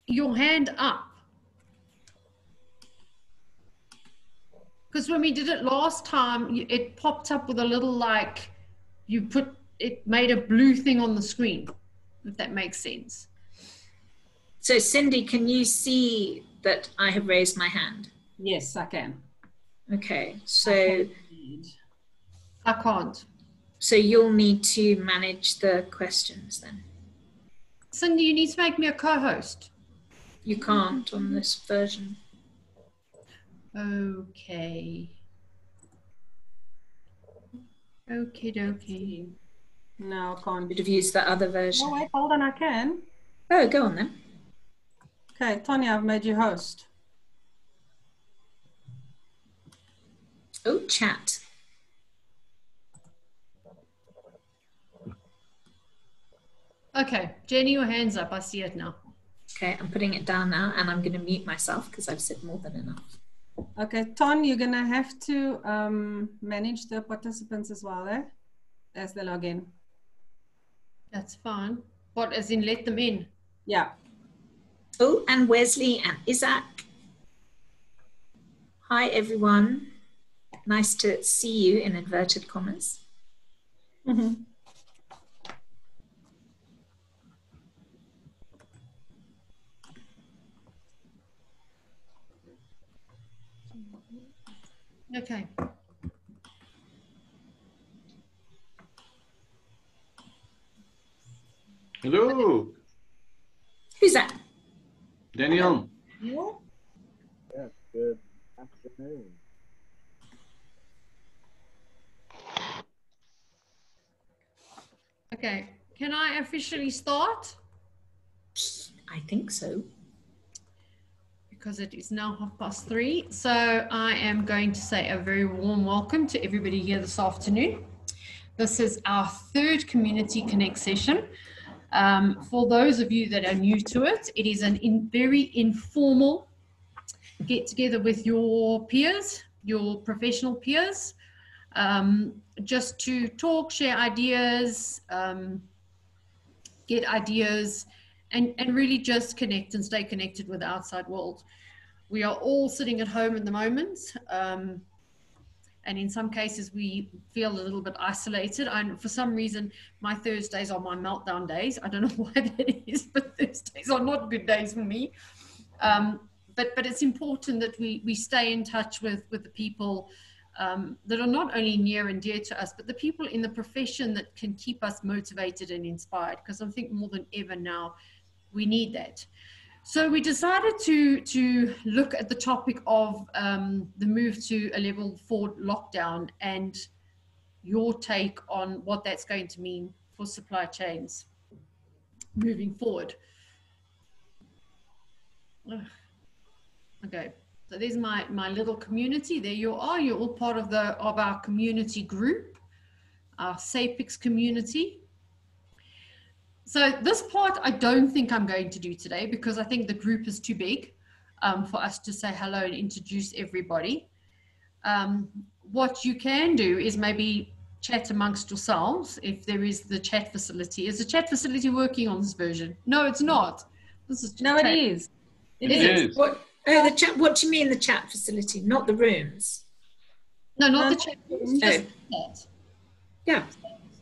your hand up. Because when we did it last time, it popped up with a little, like, it made a blue thing on the screen, if that makes sense. So Cindy, can you see that I have raised my hand? Yes, I can. Okay, so I can't. So you'll need to manage the questions then. Cindy, you need to make me a co-host. You can't on this version. Okay. Okie dokie. No, I can't. You'd have used that other version. Oh, wait, hold on, I can. Oh, go on then. Okay, Tanya, I've made you host. Oh, chat. Okay, Jenny, your hand's up. I see it now. Okay, I'm putting it down now, and I'm going to mute myself because I've said more than enough. Okay, Ton, you're going to have to manage the participants as well, as they log in. That's fine. What, as in let them in? Yeah. Oh, and Wesley and Isaac. Hi, everyone. Nice to see you in inverted commas. Mm-hmm. Okay. Hello. Who's that? Daniel. Yeah. Yes, good afternoon. Okay, can I officially start? I think so. Because it is now 3:30. So I am going to say a very warm welcome to everybody here this afternoon. This is our third Community Connect session. For those of you that are new to it, it is a very informal get together with your peers, your professional peers, just to talk, share ideas, get ideas, and really just connect and stay connected with the outside world. We are all sitting at home at the moment, and in some cases we feel a little bit isolated. And for some reason, my Thursdays are my meltdown days. I don't know why that is, but Thursdays are not good days for me. But it's important that we stay in touch with the people that are not only near and dear to us, but the people in the profession that can keep us motivated and inspired, because I think more than ever now, we need that. So we decided to look at the topic of the move to a level 4 lockdown and your take on what that's going to mean for supply chains moving forward. Okay, so there's my little community. There you are. You're all part of our community group, our SAPIX community. So this part I don't think I'm going to do today because I think the group is too big for us to say hello and introduce everybody. What you can do is maybe chat amongst yourselves if there is the chat facility. Is the chat facility working on this version? No, it's not. This is just no, it is. It is. What? Oh, the chat. What do you mean the chat facility? Not the rooms? No, not the chat. Just the chat. Yeah.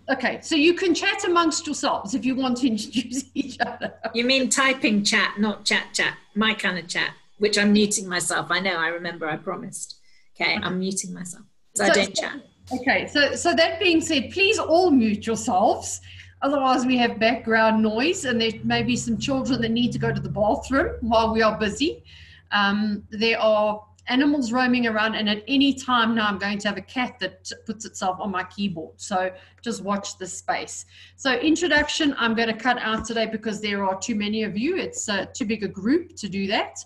Okay, so you can chat amongst yourselves if you want to introduce each other. You mean typing chat, not chat, my kind of chat, which I'm muting myself. I know, I remember, I promised. Okay, I'm muting myself, so I don't chat. Okay, so that being said, please all mute yourselves. Otherwise we have background noise and there may be some children that need to go to the bathroom while we are busy. There are animals roaming around, and at any time now I'm going to have a cat that puts itself on my keyboard, so just watch this space. So introduction I'm going to cut out today because there are too many of you. It's too big a group to do that,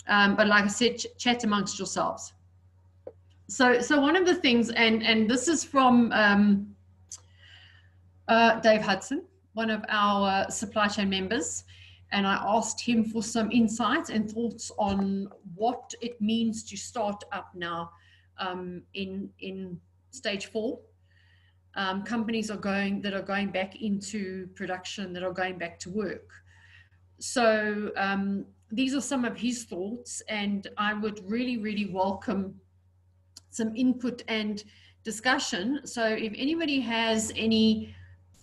but like I said, chat amongst yourselves. So one of the things, and this is from Dave Hudson, one of our supply chain members, and I asked him for some insights and thoughts on what it means to start up now in stage 4. Companies that are going back into production, that are going back to work. So these are some of his thoughts, and I would really, really welcome some input and discussion. So if anybody has any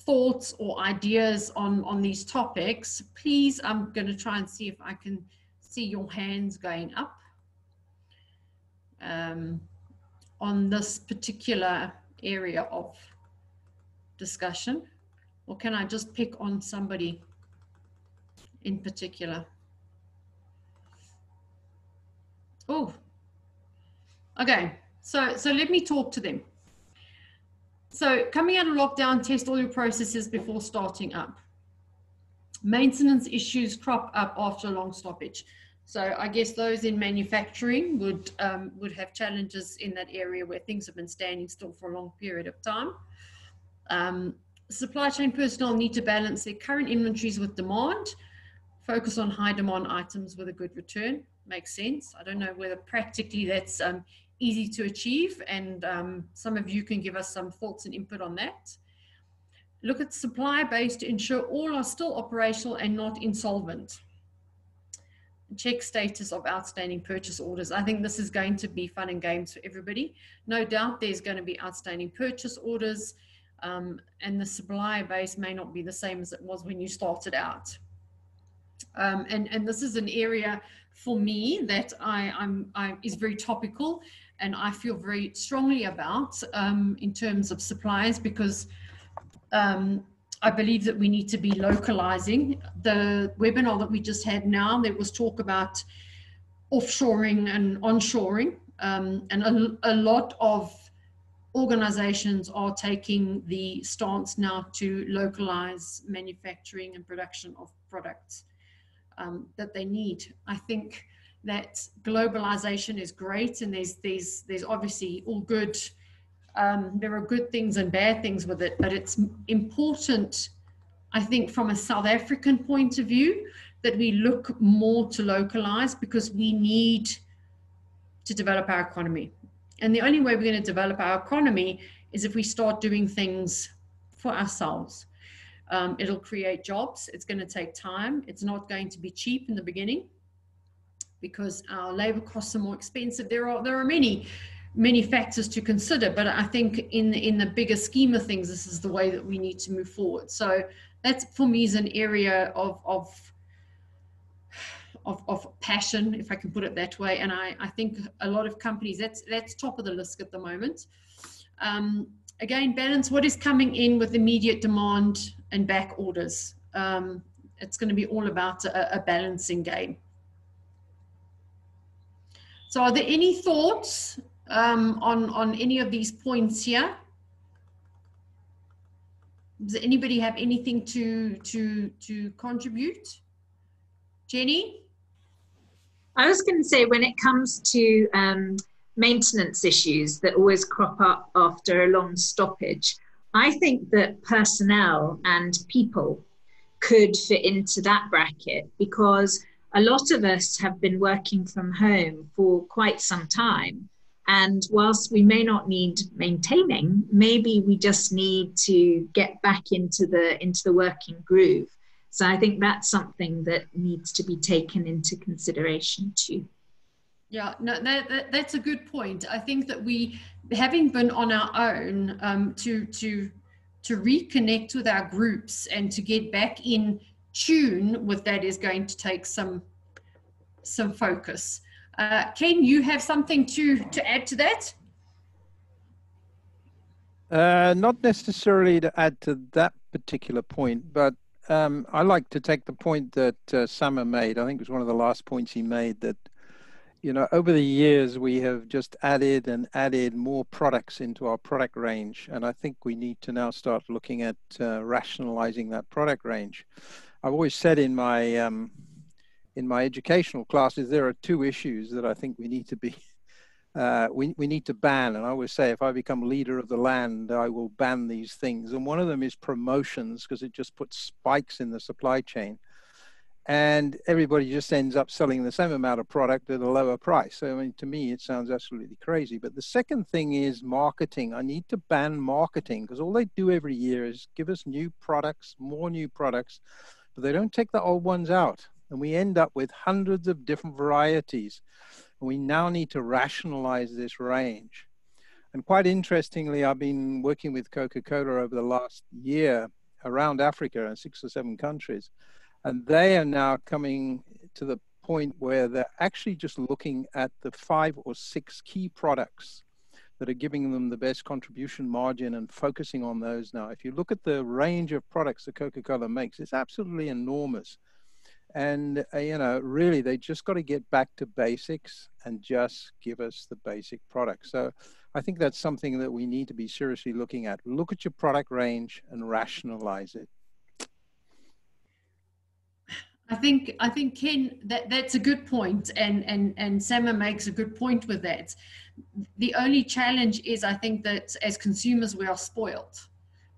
thoughts or ideas on these topics, please, I'm going to try and see if I can see your hands going up on this particular area of discussion. Or can I just pick on somebody in particular? Oh, okay. So let me talk to them. So coming out of lockdown, test all your processes before starting up. Maintenance issues crop up after a long stoppage. So I guess those in manufacturing would have challenges in that area where things have been standing still for a long period of time. Supply chain personnel need to balance their current inventories with demand, focus on high demand items with a good return. Makes sense. I don't know whether practically that's easy to achieve, and some of you can give us some thoughts and input on that. Look at supply base to ensure all are still operational and not insolvent. Check status of outstanding purchase orders. I think this is going to be fun and games for everybody. No doubt there's going to be outstanding purchase orders, and the supply base may not be the same as it was when you started out. And this is an area for me that is very topical, and I feel very strongly about in terms of supplies, because I believe that we need to be localizing. The webinar that we just had now, there was talk about offshoring and onshoring, and a lot of organizations are taking the stance now to localize manufacturing and production of products that they need. I think that globalization is great, and there's obviously all good. There are good things and bad things with it, but it's important, I think, from a South African point of view, that we look more to localize, because we need to develop our economy. And the only way we're going to develop our economy is if we start doing things for ourselves. It'll create jobs. It's going to take time. It's not going to be cheap in the beginning, because our labor costs are more expensive. There are many factors to consider, but I think in the bigger scheme of things, this is the way that we need to move forward. So that's, for me, is an area of passion, if I can put it that way. And I think a lot of companies, that's top of the list at the moment. Again, balance what is coming in with immediate demand and back orders. It's going to be all about a balancing game. So are there any thoughts on any of these points here? Does anybody have anything to contribute? Jenny? I was going to say, when it comes to maintenance issues that always crop up after a long stoppage, I think that personnel and people could fit into that bracket, because a lot of us have been working from home for quite some time. And whilst we may not need maintaining, maybe we just need to get back into the working groove. So I think that's something that needs to be taken into consideration too. Yeah, no, that's a good point. I think that we, having been on our own, to reconnect with our groups and to get back in tune with that is going to take some focus. Ken, you have something to add to that? Not necessarily to add to that particular point, but I like to take the point that Summer made. I think it was one of the last points he made, that, you know, over the years we have just added and added more products into our product range, and I think we need to now start looking at rationalizing that product range. I've always said in my educational classes, there are two issues that I think we need to be we need to ban. And I always say, if I become leader of the land, I will ban these things. And one of them is promotions, because it just puts spikes in the supply chain. And everybody just ends up selling the same amount of product at a lower price. So, I mean, to me, it sounds absolutely crazy. But the second thing is marketing. I need to ban marketing, because all they do every year is give us new products, more new products, but they don't take the old ones out. And we end up with hundreds of different varieties. And we now need to rationalize this range. And quite interestingly, I've been working with Coca-Cola over the last year around Africa in 6 or 7 countries. And they are now coming to the point where they're actually just looking at the 5 or 6 key products that are giving them the best contribution margin and focusing on those now. If you look at the range of products that Coca-Cola makes, it's absolutely enormous. And, you know, really, they just got to get back to basics and just give us the basic product. So I think that's something that we need to be seriously looking at. Look at your product range and rationalize it. I think Ken, that's a good point, and Sama makes a good point with that. The only challenge is, I think, that as consumers we are spoiled.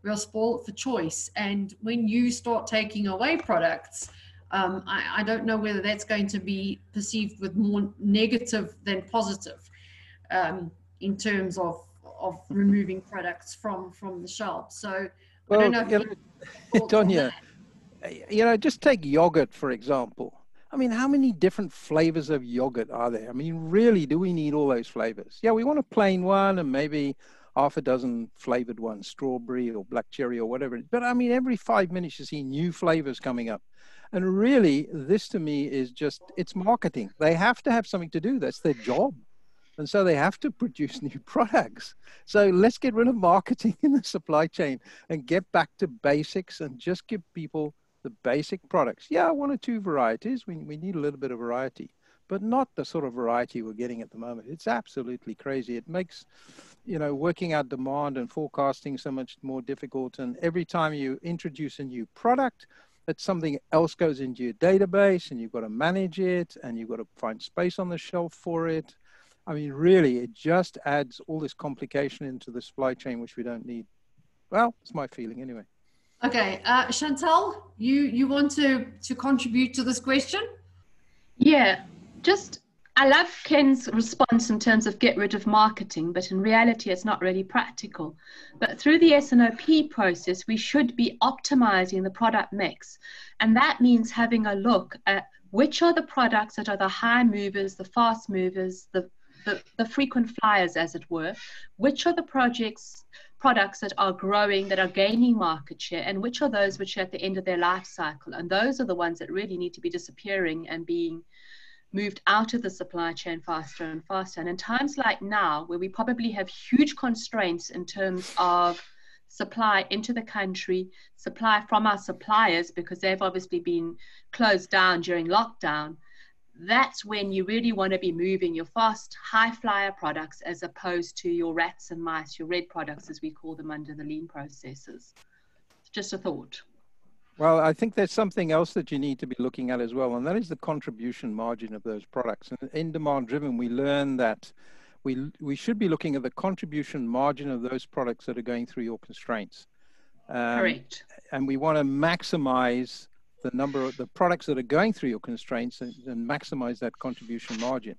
We are spoiled for choice, and when you start taking away products, I don't know whether that's going to be perceived with more negative than positive in terms of removing products from the shelf. So Well, I don't know if you know, Tonya, you know, just take yogurt, for example. I mean, how many different flavors of yogurt are there? I mean, really, do we need all those flavors? Yeah, we want a plain one and maybe half a dozen flavored ones, strawberry or black cherry or whatever. But I mean, every 5 minutes you see new flavors coming up. And really, this to me is just, it's marketing. They have to have something to do. That's their job. And so they have to produce new products. So let's get rid of marketing in the supply chain and get back to basics and just give people the basic products. Yeah, 1 or 2 varieties. We need a little bit of variety, but not the sort of variety we're getting at the moment. It's absolutely crazy. It makes, you know, working out demand and forecasting so much more difficult. And every time you introduce a new product, that something else goes into your database and you've got to manage it and you've got to find space on the shelf for it. I mean, really, it just adds all this complication into the supply chain, which we don't need. Well, it's my feeling anyway. Okay, Chantal, you want to contribute to this question? Yeah, just I love Ken's response in terms of get rid of marketing, but in reality, it's not really practical. But through the S&OP process, we should be optimizing the product mix. And that means having a look at which are the products that are the high movers, the fast movers, the frequent flyers, as it were, which are the products that are growing, that are gaining market share, and which are those which are at the end of their life cycle. And those are the ones that really need to be disappearing and being moved out of the supply chain faster and faster. And in times like now, where we probably have huge constraints in terms of supply into the country, supply from our suppliers, because they've obviously been closed down during lockdown, that's when you really want to be moving your fast, high flyer products as opposed to your rats and mice, your red products, as we call them under the lean processes. Just a thought. Well, I think there's something else that you need to be looking at as well, and that is the contribution margin of those products. And in demand driven, we learn that we should be looking at the contribution margin of those products that are going through your constraints. Correct. And we want to maximize the number of the products that are going through your constraints and maximize that contribution margin.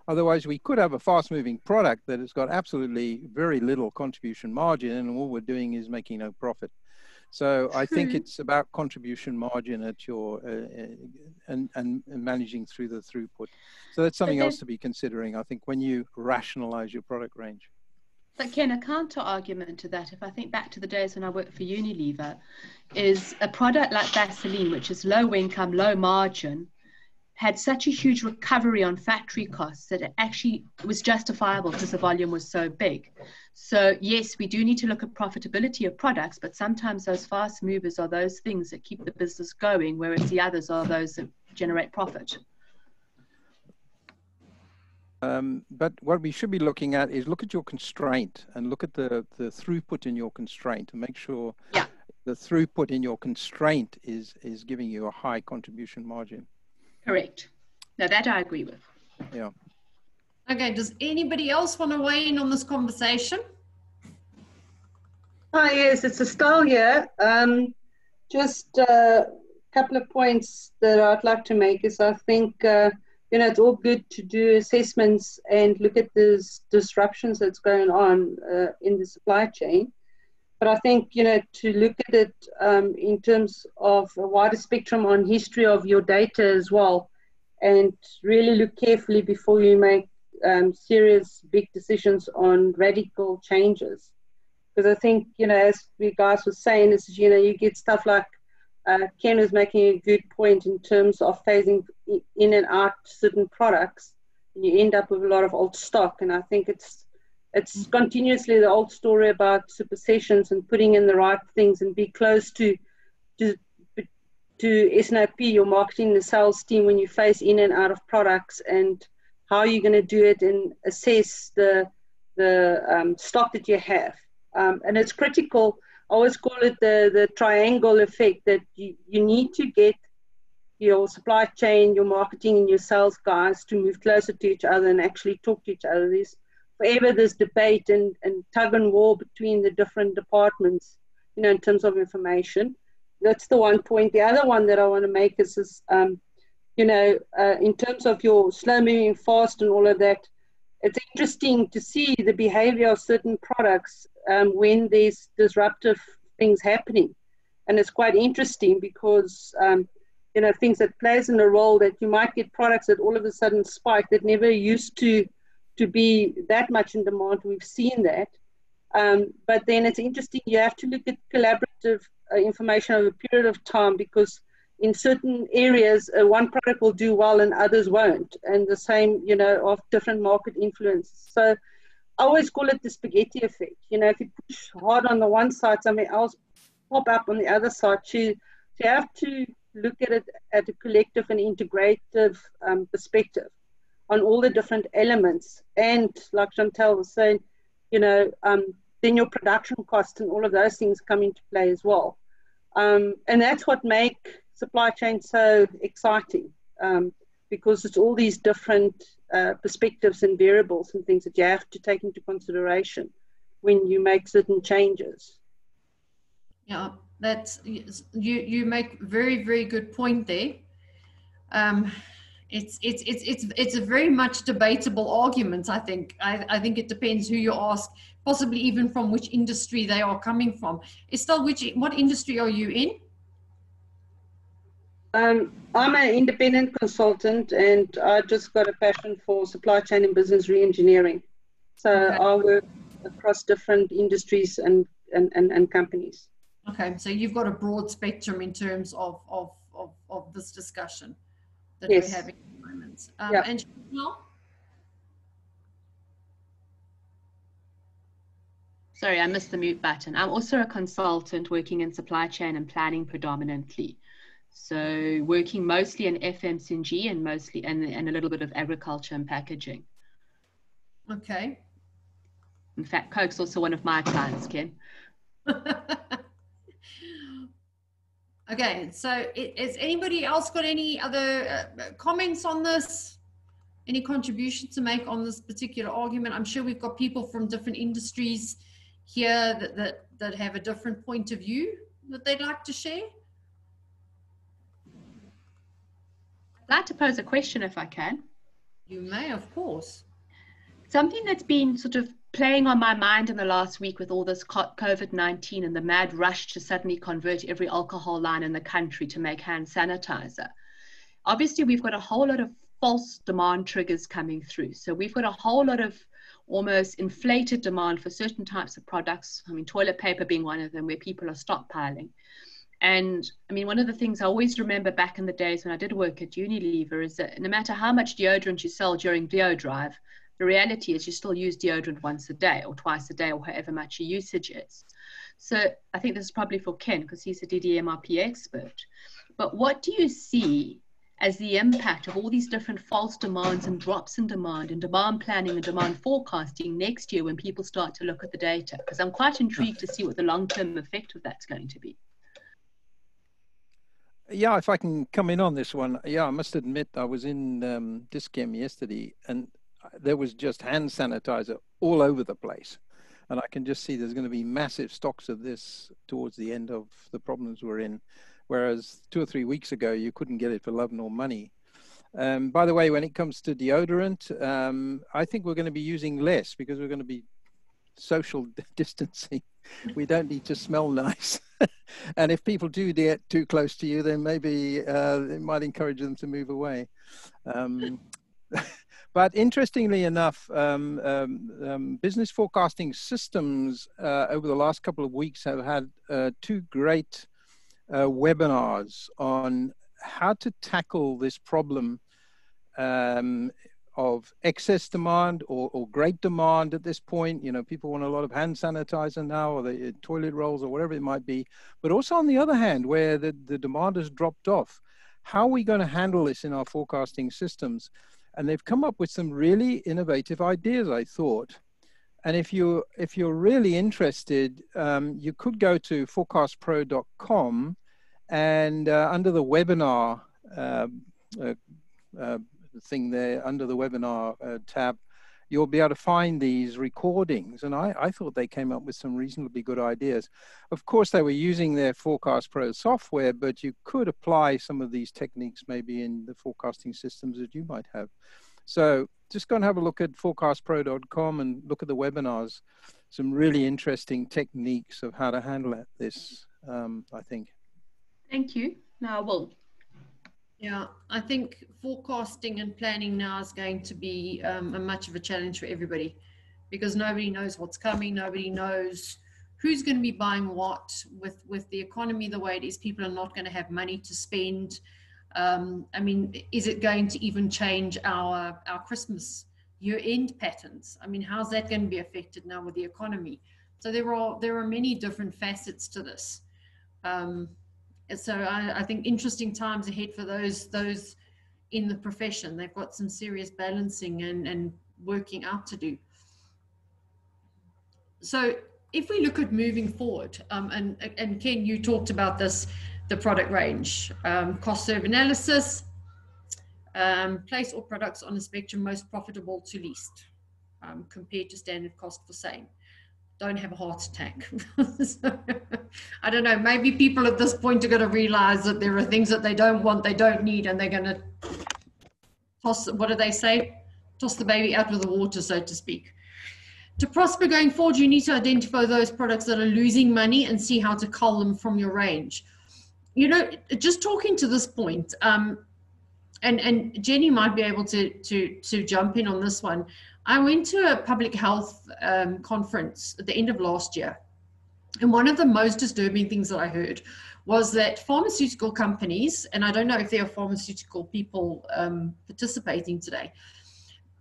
Otherwise, we could have a fast-moving product that has got absolutely very little contribution margin, and all we're doing is making no profit. So I think it's about contribution margin at your and managing through the throughput. So that's something else to be considering, I think, when you rationalize your product range. But Ken, a counter argument to that, if I think back to the days when I worked for Unilever, is a product like Vaseline, which is low income, low margin, had such a huge recovery on factory costs that it actually was justifiable because the volume was so big. So yes, we do need to look at profitability of products, but sometimes those fast movers are those things that keep the business going, whereas the others are those that generate profit. But what we should be looking at is look at your constraint and look at the throughput in your constraint and make sure the throughput in your constraint is giving you a high contribution margin. Correct. Now that I agree with. Yeah. Okay, does anybody else want to weigh in on this conversation? Hi, yes, it's Estelle here. Just a couple of points that I'd like to make is I think, you know, it's all good to do assessments and look at these disruptions that's going on in the supply chain. But I think, you know, to look at it in terms of a wider spectrum on history of your data as well, and really look carefully before you make serious big decisions on radical changes. Because I think, you know, as we guys were saying, is, you know, you get stuff like Ken was making a good point in terms of phasing in and out certain products, and you end up with a lot of old stock. And I think it's continuously the old story about supersessions and putting in the right things and be close to S&OP, your marketing and the sales team, when you phase in and out of products, and how you're going to do it and assess the stock that you have. And it's critical. I always call it the triangle effect, that you need to get your supply chain, your marketing, and your sales guys to move closer to each other and actually talk to each other. There's forever this debate and tug and war between the different departments, you know, in terms of information. That's the one point. The other one that I want to make is you know, in terms of your slow moving fast and all of that, it's interesting to see the behavior of certain products when there's disruptive things happening. And it's quite interesting because, you know, things that plays in a role that you might get products that all of a sudden spike that never used to be that much in demand. We've seen that. But then it's interesting, you have to look at collaborative information over a period of time, because in certain areas, one product will do well and others won't. And the same, you know, of different market influences. So I always call it the spaghetti effect. You know, if you push hard on the one side, something else pop up on the other side. So you have to look at it at a collective and integrative perspective on all the different elements. And like Chantal was saying, you know, then your production costs and all of those things come into play as well. And that's what make supply chain so exciting, because it's all these different perspectives and variables and things that you have to take into consideration when you make certain changes. Yeah, that's, you make very, very good point there. It's a very much debatable argument, I think. I think it depends who you ask, possibly even from which industry they are coming from. Estelle, what industry are you in? I'm an independent consultant, and I just got a passion for supply chain and business reengineering. So okay. I work across different industries and companies. Okay, so you've got a broad spectrum in terms of this discussion that yes. we're having at the moment. Yeah. And Chantal? Sorry, I missed the mute button. I'm also a consultant working in supply chain and planning predominantly. So working mostly in FMCG and mostly and a little bit of agriculture and packaging. Okay. In fact, Coke's also one of my clients, Ken. Okay, so has anybody else got any other comments on this? Any contribution to make on this particular argument? I'm sure we've got people from different industries here that have a different point of view that they'd like to share. I'd like to pose a question if I can. You may, of course. Something that's been sort of playing on my mind in the last week with all this COVID-19 and the mad rush to suddenly convert every alcohol line in the country to make hand sanitizer. Obviously, we've got a whole lot of false demand triggers coming through. So we've got a whole lot of almost inflated demand for certain types of products. I mean, toilet paper being one of them, where people are stockpiling. And I mean, one of the things I always remember back in the days when I did work at Unilever is that no matter how much deodorant you sell during Deo Drive, the reality is you still use deodorant once a day or twice a day or however much your usage is. So I think this is probably for Ken because he's a DDMRP expert. But what do you see as the impact of all these different false demands and drops in demand and demand planning and demand forecasting next year when people start to look at the data? Because I'm quite intrigued to see what the long-term effect of that's going to be. Yeah, if I can come in on this one. Yeah, I must admit I was in Discam yesterday and there was just hand sanitizer all over the place. And I can just see there's going to be massive stocks of this towards the end of the problems we're in. Whereas 2 or 3 weeks ago, you couldn't get it for love nor money. By the way, when it comes to deodorant, I think we're going to be using less because we're going to be social distancing. We don't need to smell nice. And if people do get too close to you, then maybe it might encourage them to move away. But interestingly enough, business forecasting systems over the last couple of weeks have had two great webinars on how to tackle this problem of excess demand or great demand at this point. You know, people want a lot of hand sanitizer now, or the toilet rolls, or whatever it might be. But also on the other hand, where the demand has dropped off, how are we going to handle this in our forecasting systems? And they've come up with some really innovative ideas, I thought. And if you're really interested, you could go to forecastpro.com, and under the webinar thing there, under the webinar tab, you'll be able to find these recordings. And I thought they came up with some reasonably good ideas. Of course, they were using their Forecast Pro software, but you could apply some of these techniques maybe in the forecasting systems that you might have. So just go and have a look at forecastpro.com and look at the webinars. Some really interesting techniques of how to handle this, I think. Thank you. Now I will. Yeah, I think forecasting and planning now is going to be a much of a challenge for everybody, because nobody knows what's coming. Nobody knows who's going to be buying what. With the economy the way it is, people are not going to have money to spend. I mean, is it going to even change our Christmas year-end patterns? I mean, how's that going to be affected now with the economy? So there are many different facets to this. So I think interesting times ahead for those in the profession. They've got some serious balancing and working out to do. So if we look at moving forward, and Ken, you talked about this, the product range, cost curve analysis, place all products on a spectrum most profitable to least, compared to standard cost for same. Don't have a heart attack. So, I don't know, maybe people at this point are going to realize that there are things that they don't want, they don't need, and they're going to toss, what do they say? Toss the baby out with the water, so to speak. To prosper going forward, you need to identify those products that are losing money and see how to cull them from your range. You know, just talking to this point, and Jenny might be able to jump in on this one. I went to a public health conference at the end of last year, and one of the most disturbing things that I heard was that pharmaceutical companies, and I don't know if there are pharmaceutical people participating today,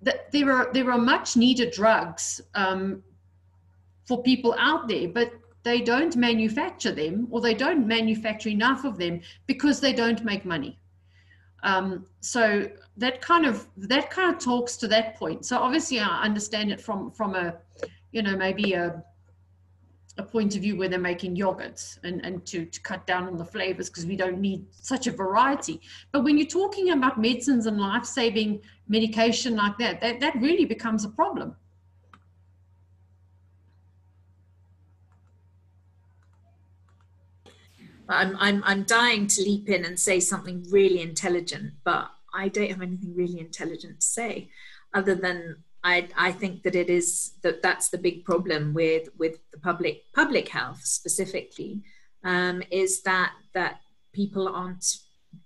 that there are much needed drugs for people out there, but they don't manufacture them, or they don't manufacture enough of them because they don't make money. So that kind of talks to that point. So obviously I understand it from a, you know, maybe a point of view where they're making yogurts and to cut down on the flavors because we don't need such a variety. But when you're talking about medicines and life-saving medication like that, that really becomes a problem. I'm dying to leap in and say something really intelligent, but I don't have anything really intelligent to say, other than I think that it is that's the big problem with the public health specifically, is that people aren't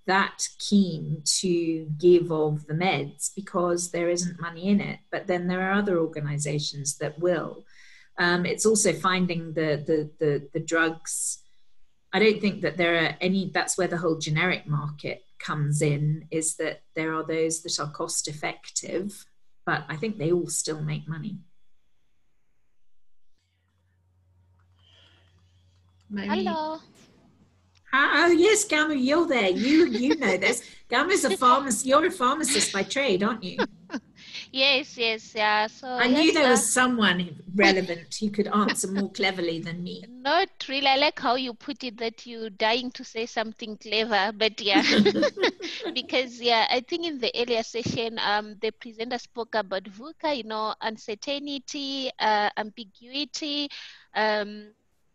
that keen to give of the meds because there isn't money in it. But then there are other organizations that will. It's also finding the drugs. I don't think that there are any, that's where the whole generic market comes in, is that there are those that are cost effective, but I think they all still make money. Maybe. Hello. Oh yes, Gamma, you're there. You know this. Gamma's a pharmacist. You're a pharmacist by trade, aren't you? Yes, yeah. So I knew there was someone relevant who could answer more cleverly than me. Not really. I like how you put it, that you're dying to say something clever, but yeah. Because I think in the earlier session, the presenter spoke about VUCA, you know, uncertainty, ambiguity,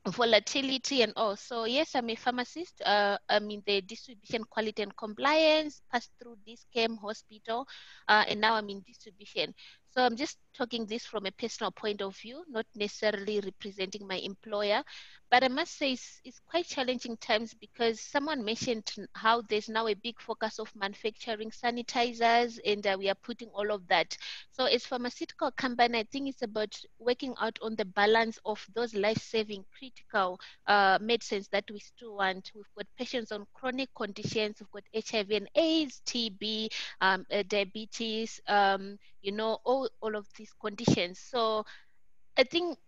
volatility, and all. So yes, I'm a pharmacist. I'm in the distribution, quality and compliance, passed through this Comm hospital, and now I'm in distribution. So I'm just talking this from a personal point of view, not necessarily representing my employer. But I must say it's quite challenging times, because someone mentioned how there's now a big focus of manufacturing sanitizers, and we are putting all of that. So as pharmaceutical company, I think it's about working out on the balance of those life-saving critical medicines that we still want. We've got patients on chronic conditions, we've got HIV and AIDS, TB, diabetes, you know, all of these conditions. So I think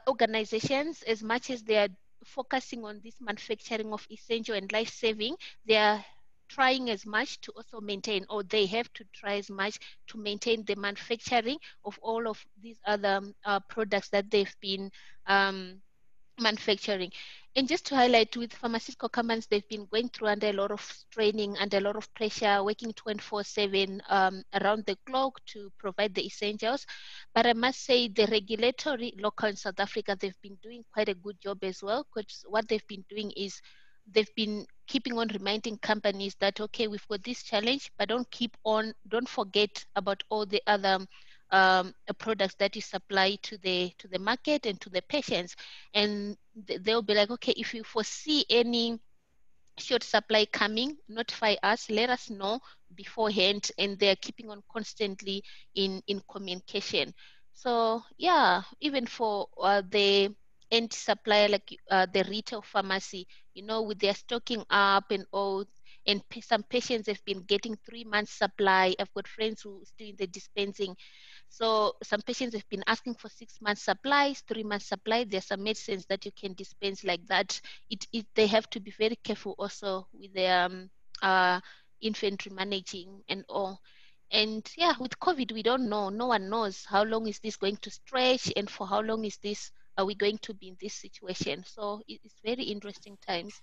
organizations, as much as they are focusing on this manufacturing of essential and life-saving, they are trying as much to also maintain, or they have to try as much to maintain the manufacturing of all of these other products that they've been manufacturing. And just to highlight, with pharmaceutical companies, they've been going through under a lot of straining and a lot of pressure, working 24/7 around the globe to provide the essentials. But I must say the regulatory local in South Africa, they've been doing quite a good job as well, because what they've been doing is they've been keeping on reminding companies that, okay, we've got this challenge, but don't forget about all the other products that you supply to the market and to the patients. And they'll be like, okay, if you foresee any short supply coming, notify us, let us know beforehand. And they're keeping on constantly in communication. So yeah, even for the end supplier, like the retail pharmacy, you know, with their stocking up and all, and some patients have been getting 3 months supply. I've got friends who still in the dispensing. So some patients have been asking for 6 months supplies, 3 months supply. There's some medicines that you can dispense like that. They have to be very careful also with their infantry managing and all. And yeah, with COVID, we don't know. No one knows how long is this going to stretch, and for how long are we going to be in this situation. So it's very interesting times.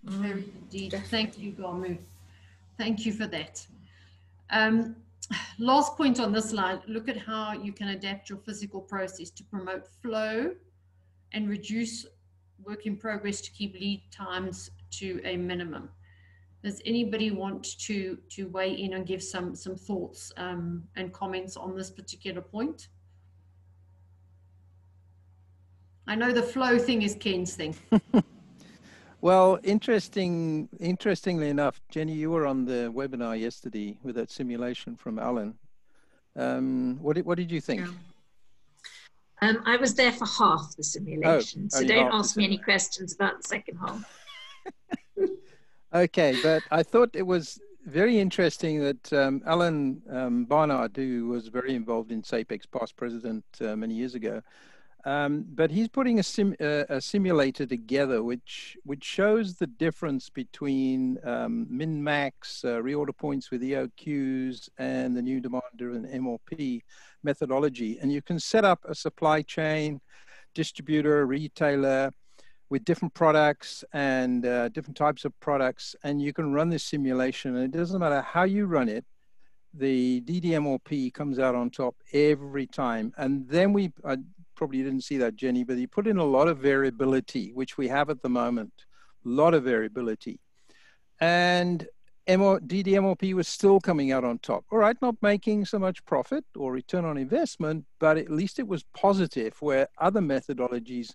Very indeed. Thank you, Gomu. Thank you for that. Last point on this slide, look at how you can adapt your physical process to promote flow and reduce work in progress to keep lead times to a minimum. Does anybody want to weigh in and give some thoughts and comments on this particular point? I know the flow thing is Ken's thing. Well, interestingly enough, Jenny, you were on the webinar yesterday with that simulation from Alan. What did you think? Yeah. I was there for half the simulation, so don't ask me any questions about the second half. Okay, but I thought it was very interesting that Alan Barnard, who was very involved in SAPEX, past president many years ago, but he's putting a simulator together which shows the difference between min-max, reorder points with EOQs, and the new demand-driven MRP methodology. And you can set up a supply chain, distributor, retailer, with different products and different types of products, and you can run this simulation, and it doesn't matter how you run it, the DDMRP comes out on top every time. And then I probably didn't see that, Jenny, but he put in a lot of variability, which we have at the moment, a lot of variability. And DDMRP was still coming out on top. All right, not making so much profit or return on investment, but at least it was positive, where other methodologies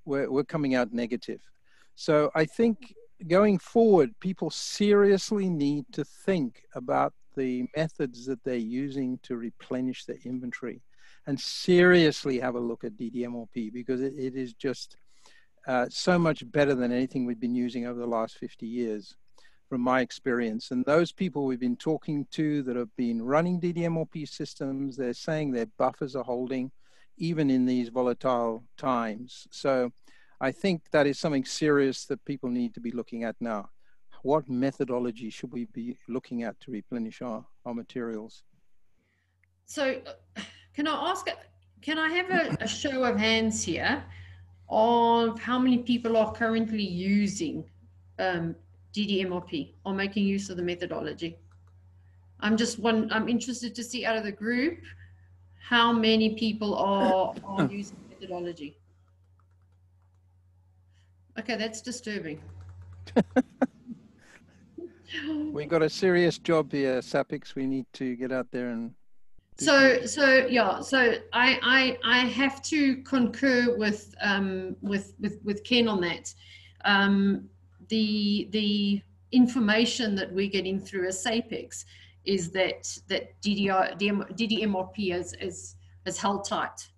were coming out negative. So I think going forward, people seriously need to think about the methods that they're using to replenish their inventory, and seriously have a look at DDMRP, because it is just so much better than anything we've been using over the last 50 years, from my experience. And those people we've been talking to that have been running DDMRP systems, they're saying their buffers are holding even in these volatile times. So I think that is something serious that people need to be looking at now. What methodology should we be looking at to replenish our materials? So can I have a show of hands here of how many people are currently using DDMRP or making use of the methodology? I'm interested to see out of the group how many people are using methodology. Okay, that's disturbing. We got a serious job here, SAPEX. We need to get out there and you- So yeah, so I have to concur with Ken on that. The information that we're getting through as SAPEX is that DDMRP is held tight,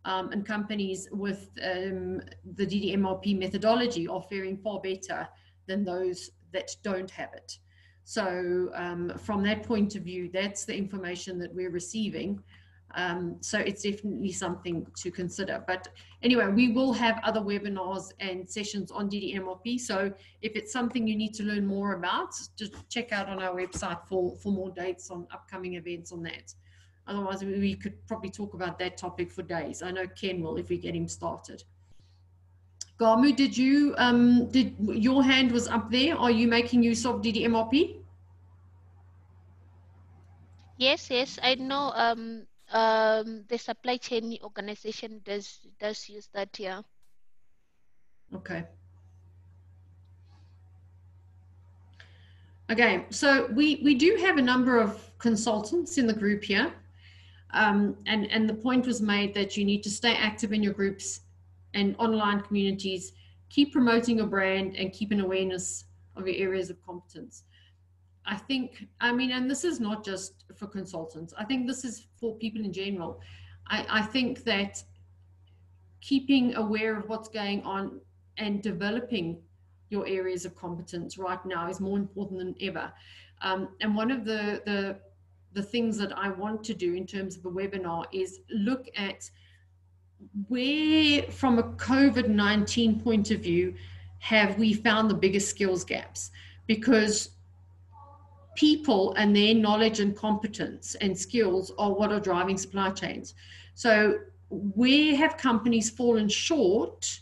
and companies with the DDMRP methodology are faring far better than those that don't have it. So from that point of view, that's the information that we're receiving. So it's definitely something to consider. But anyway, we will have other webinars and sessions on DDMRP. So if it's something you need to learn more about, just check out on our website for more dates on upcoming events on that. Otherwise, we could probably talk about that topic for days. I know Ken will if we get him started. Gamu, did your hand was up there? Are you making use of DDMRP? Yes, I know. The supply chain organization does use that. Yeah. Okay. Okay, so we do have a number of consultants in the group here, and the point was made that you need to stay active in your groups and online communities, keep promoting your brand, and keep an awareness of your areas of competence. I mean, and this is not just for consultants. I think this is for people in general. I think that keeping aware of what's going on and developing your areas of competence right now is more important than ever. And one of the things that I want to do in terms of a webinar is look at where, from a COVID-19 point of view, have we found the biggest skills gaps? Because people and their knowledge and competence and skills are what are driving supply chains. So where have companies fallen short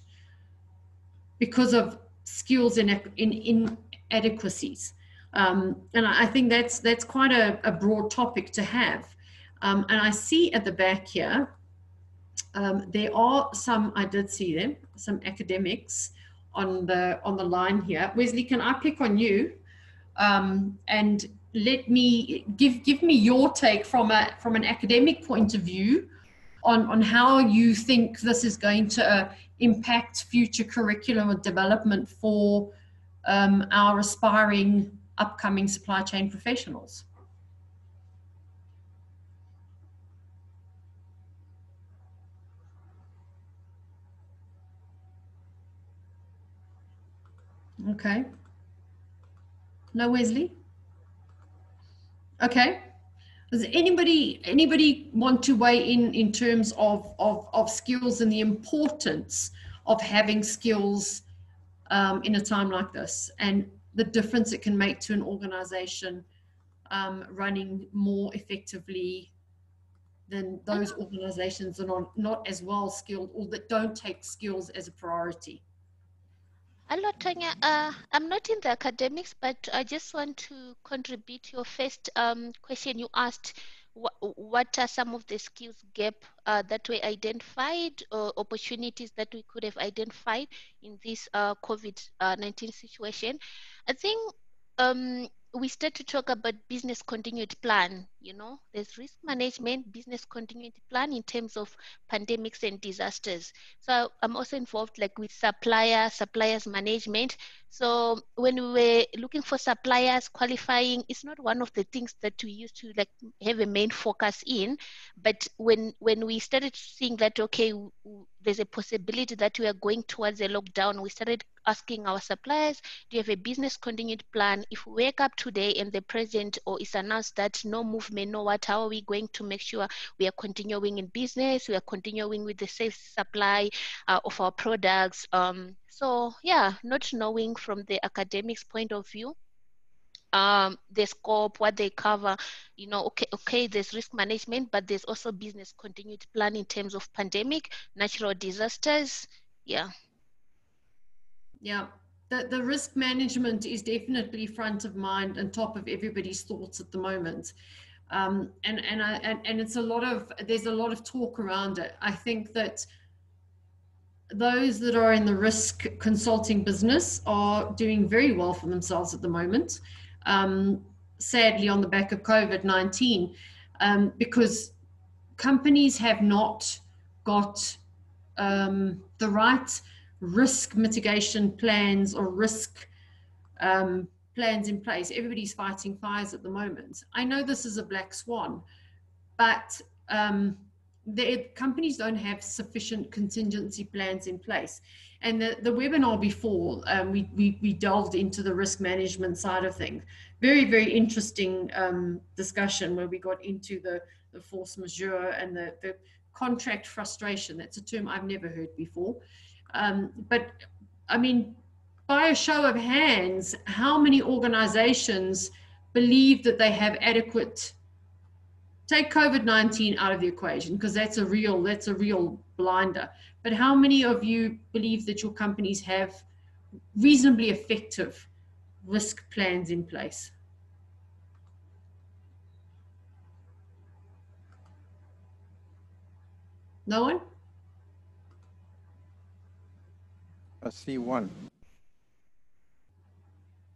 because of skills in inadequacies? And I think that's quite a broad topic to have. And I see at the back here, there are some, I did see them, some academics on the line here. Wesley, can I pick on you? And let me give me your take from an academic point of view on how you think this is going to impact future curriculum development for our aspiring upcoming supply chain professionals. Okay. No, Wesley? Okay. Does anybody want to weigh in terms of skills and the importance of having skills in a time like this, and the difference it can make to an organization running more effectively than those organizations that are not as well skilled or that don't take skills as a priority? Hello, Tanya. I'm not in the academics, but I just want to contribute to your first question you asked. What are some of the skills gap that were identified, or opportunities that we could have identified in this COVID-19 situation? I think we start to talk about business continuity plan. You know, there's risk management, business continuity plan in terms of pandemics and disasters. So I'm also involved like with suppliers management. So when we were looking for suppliers, qualifying is not one of the things that we used to like have a main focus in. But when we started seeing that, okay, there's a possibility that we are going towards a lockdown, we started asking our suppliers, do you have a business continuity plan? If we wake up today and the president or it's announced that no movement, no what, how are we going to make sure we are continuing in business, we are continuing with the safe supply of our products? So yeah, not knowing from the academics point of view, the scope, what they cover, you know, okay, there's risk management, but there's also business continuity plan in terms of pandemic, natural disasters. Yeah. Yeah, the risk management is definitely front of mind and top of everybody's thoughts at the moment. And it's there's a lot of talk around it. I think that those that are in the risk consulting business are doing very well for themselves at the moment. Sadly, on the back of COVID-19, because companies have not got the right risk mitigation plans or risk plans in place. Everybody's fighting fires at the moment. I know this is a black swan, but the companies don't have sufficient contingency plans in place. And the webinar before, we delved into the risk management side of things. Very, very interesting discussion where we got into the force majeure and the contract frustration. That's a term I've never heard before. But I mean, by a show of hands, how many organizations believe that they have adequate, take COVID-19 out of the equation, because that's a real blinder. But how many of you believe that your companies have reasonably effective risk plans in place? No one? I see one.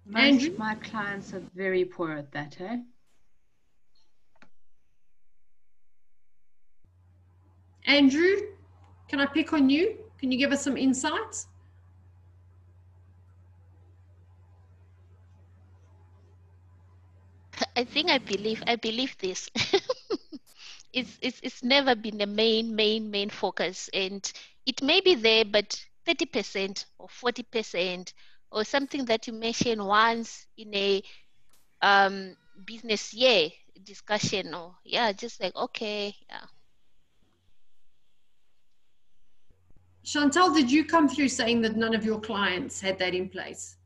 Most Andrew? of my clients are very poor at that, eh? Andrew, can I pick on you? Can you give us some insights? I think I believe this. It's never been the main focus, and it may be there, but 30% or 40% or something that you mention once in a business year discussion, or yeah, just like, okay, yeah. Chantal, did you come through saying that none of your clients had that in place?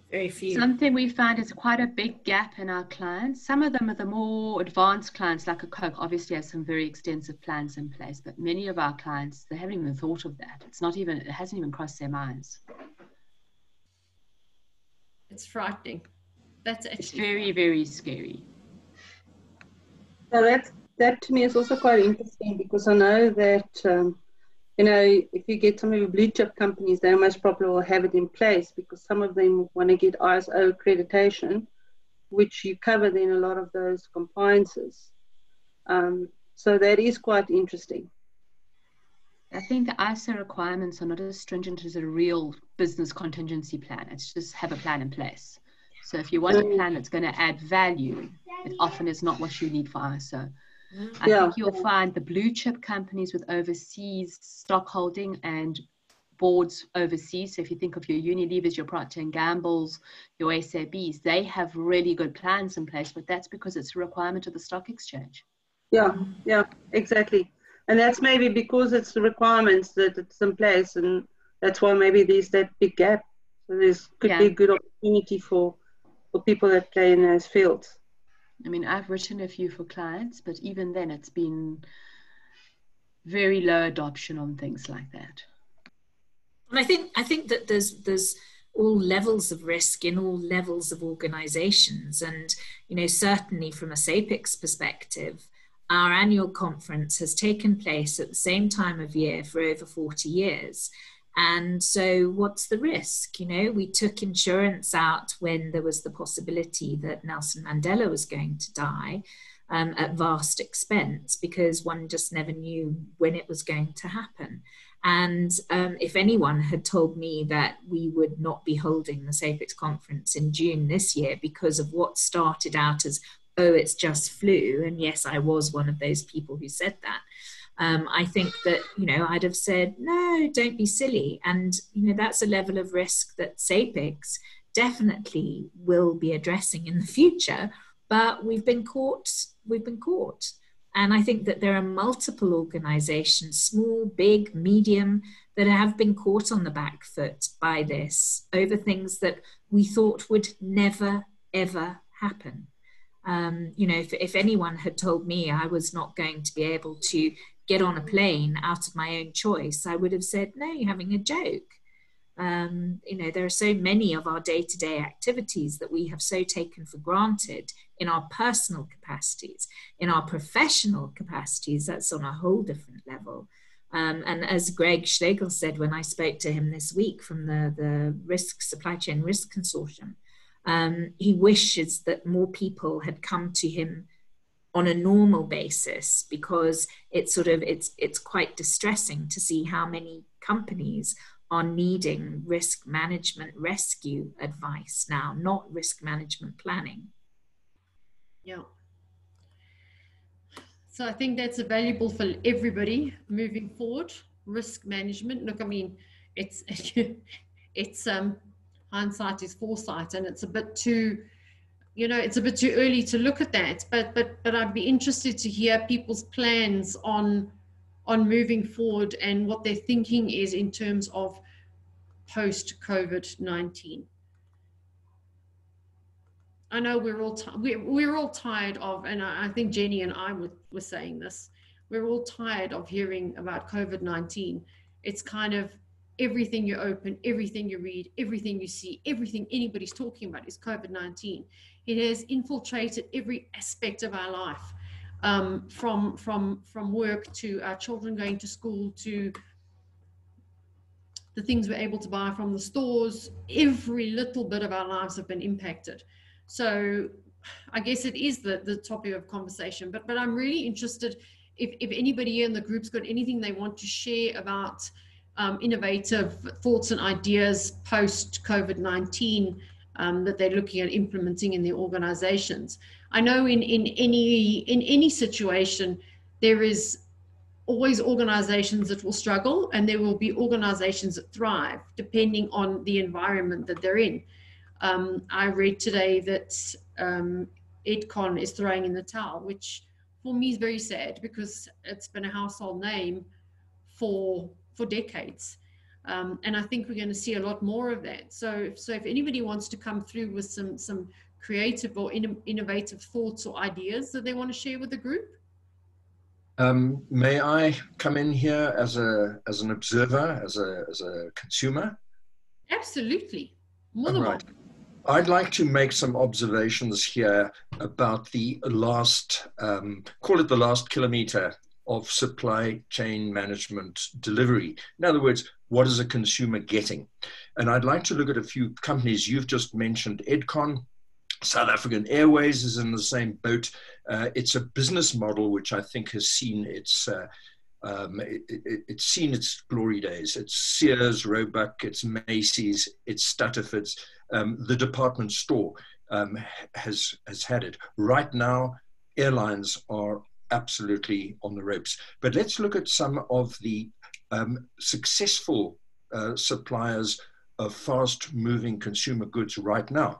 Very few. Something we find is quite a big gap in our clients. Some of them are the more advanced clients, like a Coke, obviously has some very extensive plans in place, but many of our clients, they haven't even thought of that. It hasn't even crossed their minds. It's frightening. That's actually It's very, very scary. Now that to me is also quite interesting, because I know that you know, if you get some of your blue chip companies, they most probably will have it in place, because some of them want to get ISO accreditation, which you cover then a lot of those compliances. So that is quite interesting. I think the ISO requirements are not as stringent as a real business contingency plan. It's just have a plan in place. So if you want a plan that's going to add value, it often is not what you need for ISO. I think you'll find the blue chip companies with overseas stock holding and boards overseas. So if you think of your Unilevers, your Procter & Gamble's, your SABs, they have really good plans in place, but that's because it's a requirement of the stock exchange. Yeah, exactly. And that's maybe because it's the requirements that it's in place, and that's why maybe there's that big gap. So could be a good opportunity for people that play in those fields. I mean, I've written a few for clients, but even then it's been very low adoption on things like that. And I think that there's all levels of risk in all levels of organizations. And, you know, certainly from a SAPICS perspective, our annual conference has taken place at the same time of year for over 40 years. And so what's the risk? You know, we took insurance out when there was the possibility that Nelson Mandela was going to die at vast expense, because one just never knew when it was going to happen. And if anyone had told me that we would not be holding the SAPICS conference in June this year because of what started out as, oh, it's just flu, and yes, I was one of those people who said that, I think that, you know, I'd have said, no, don't be silly. And, you know, that's a level of risk that SAPICS definitely will be addressing in the future, but we've been caught. And I think that there are multiple organizations, small, big, medium, that have been caught on the back foot by this over things that we thought would never, ever happen. You know, if anyone had told me I was not going to be able to get on a plane out of my own choice, I would have said, no, you're having a joke. You know, there are so many of our day-to-day activities that we have so taken for granted in our personal capacities, in our professional capacities. That's on a whole different level. And as Greg Schlegel said when I spoke to him this week from the Supply Chain Risk Consortium, he wishes that more people had come to him on a normal basis, because it's sort of, it's quite distressing to see how many companies are needing risk management rescue advice now, not risk management planning. Yeah. So I think that's valuable for everybody moving forward. Risk management. Look, I mean, it's it's hindsight is foresight, and it's a bit too, you know, it's a bit too early to look at that. But I'd be interested to hear people's plans on moving forward and what their thinking is in terms of post COVID-19. I know we're all tired of, and I think Jenny and I were saying this, we're all tired of hearing about COVID-19. It's kind of everything you open, everything you read, everything you see, everything anybody's talking about is COVID-19. It has infiltrated every aspect of our life, from work to our children going to school to the things we're able to buy from the stores. Every little bit of our lives have been impacted. So I guess it is the topic of conversation, but I'm really interested if anybody here in the group's got anything they want to share about innovative thoughts and ideas post COVID-19 that they're looking at implementing in their organizations. I know in any situation there is always organizations that will struggle, and there will be organizations that thrive depending on the environment that they're in. I read today that EdCon is throwing in the towel, which for me is very sad because it's been a household name for decades. And I think we're going to see a lot more of that. So if anybody wants to come through with some creative or innovative thoughts or ideas that they want to share with the group. May I come in here as an observer, as a consumer? Absolutely. More than welcome. I'd like to make some observations here about the last, call it the last kilometer of supply chain management delivery. In other words, what is a consumer getting? And I'd like to look at a few companies. You've just mentioned EdCon. South African Airways is in the same boat. It's a business model which I think has seen its glory days. It's Sears, Roebuck, it's Macy's, it's Stutterford's. The department store has had it. Right now, airlines are absolutely on the ropes. But let's look at some of the successful suppliers of fast-moving consumer goods right now.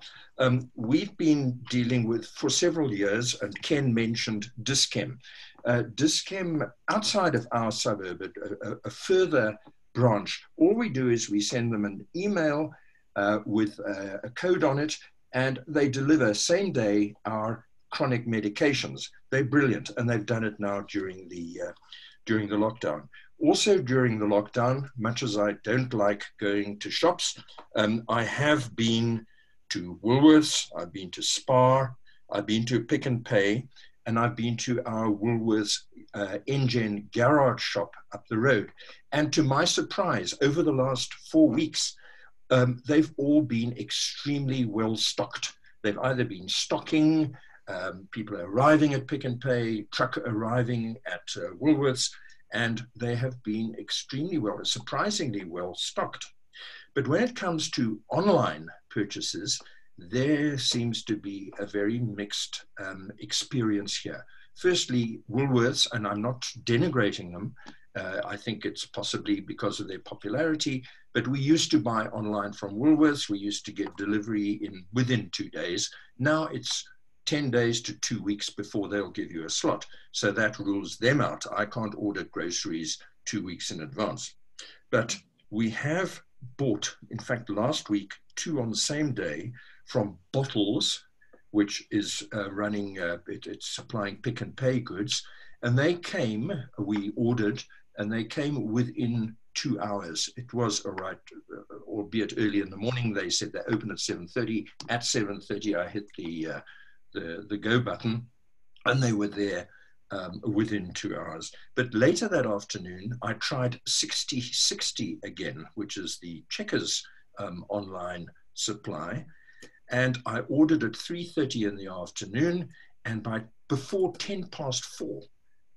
We've been dealing with, for several years, and Ken mentioned Dis-Chem. Dis-Chem, outside of our suburb, a further branch, all we do is we send them an email with a code on it, and they deliver same day our chronic medications. They're brilliant, and they've done it now during the lockdown. Also during the lockdown, much as I don't like going to shops, I have been to Woolworths, I've been to Spar, I've been to Pick n Pay, and I've been to our Woolworths Engen garage shop up the road. And to my surprise, over the last 4 weeks, they've all been extremely well stocked. They've either been stocking, people are arriving at Pick n Pay, truck arriving at Woolworths, and they have been extremely well, surprisingly well stocked. But when it comes to online purchases, there seems to be a very mixed experience here. Firstly, Woolworths, and I'm not denigrating them, I think it's possibly because of their popularity, but we used to buy online from Woolworths. We used to get delivery within 2 days. Now it's 10 days to 2 weeks before they'll give you a slot. So that rules them out. I can't order groceries 2 weeks in advance. But we have bought, in fact, last week, 2 on the same day from Bottles, which is running, it's supplying Pick n Pay goods. And they came, we ordered, and they came within 2 hours. It was all right, albeit early in the morning. They said they open at 7:30. At 7:30, I hit the go button, and they were there within 2 hours. But later that afternoon, I tried 60/60 again, which is the Checkers online supply. And I ordered at 3:30 in the afternoon. And by before 10 past 4,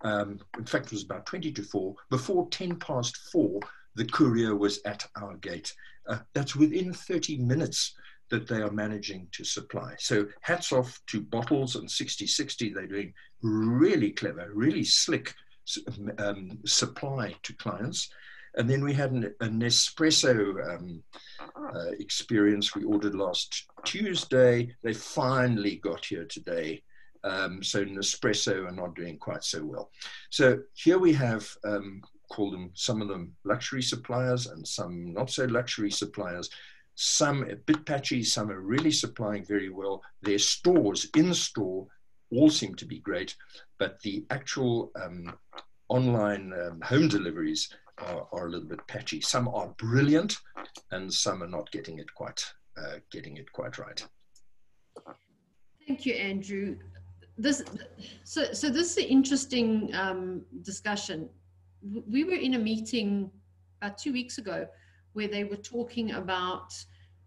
in fact, it was about 20 to 4, before 10 past 4, the courier was at our gate. That's within 30 minutes that they are managing to supply. So hats off to Bottles and 6060. They're doing really clever, really slick supply to clients. And then we had an Nespresso experience we ordered last Tuesday. They finally got here today. So Nespresso are not doing quite so well. So here we have, some of them luxury suppliers and some not so luxury suppliers. Some a bit patchy, some are really supplying very well. Their stores, in-store, all seem to be great, but the actual online home deliveries are a little bit patchy. Some are brilliant, and some are not getting it quite right. Thank you, Andrew. So this is an interesting discussion. We were in a meeting about 2 weeks ago where they were talking about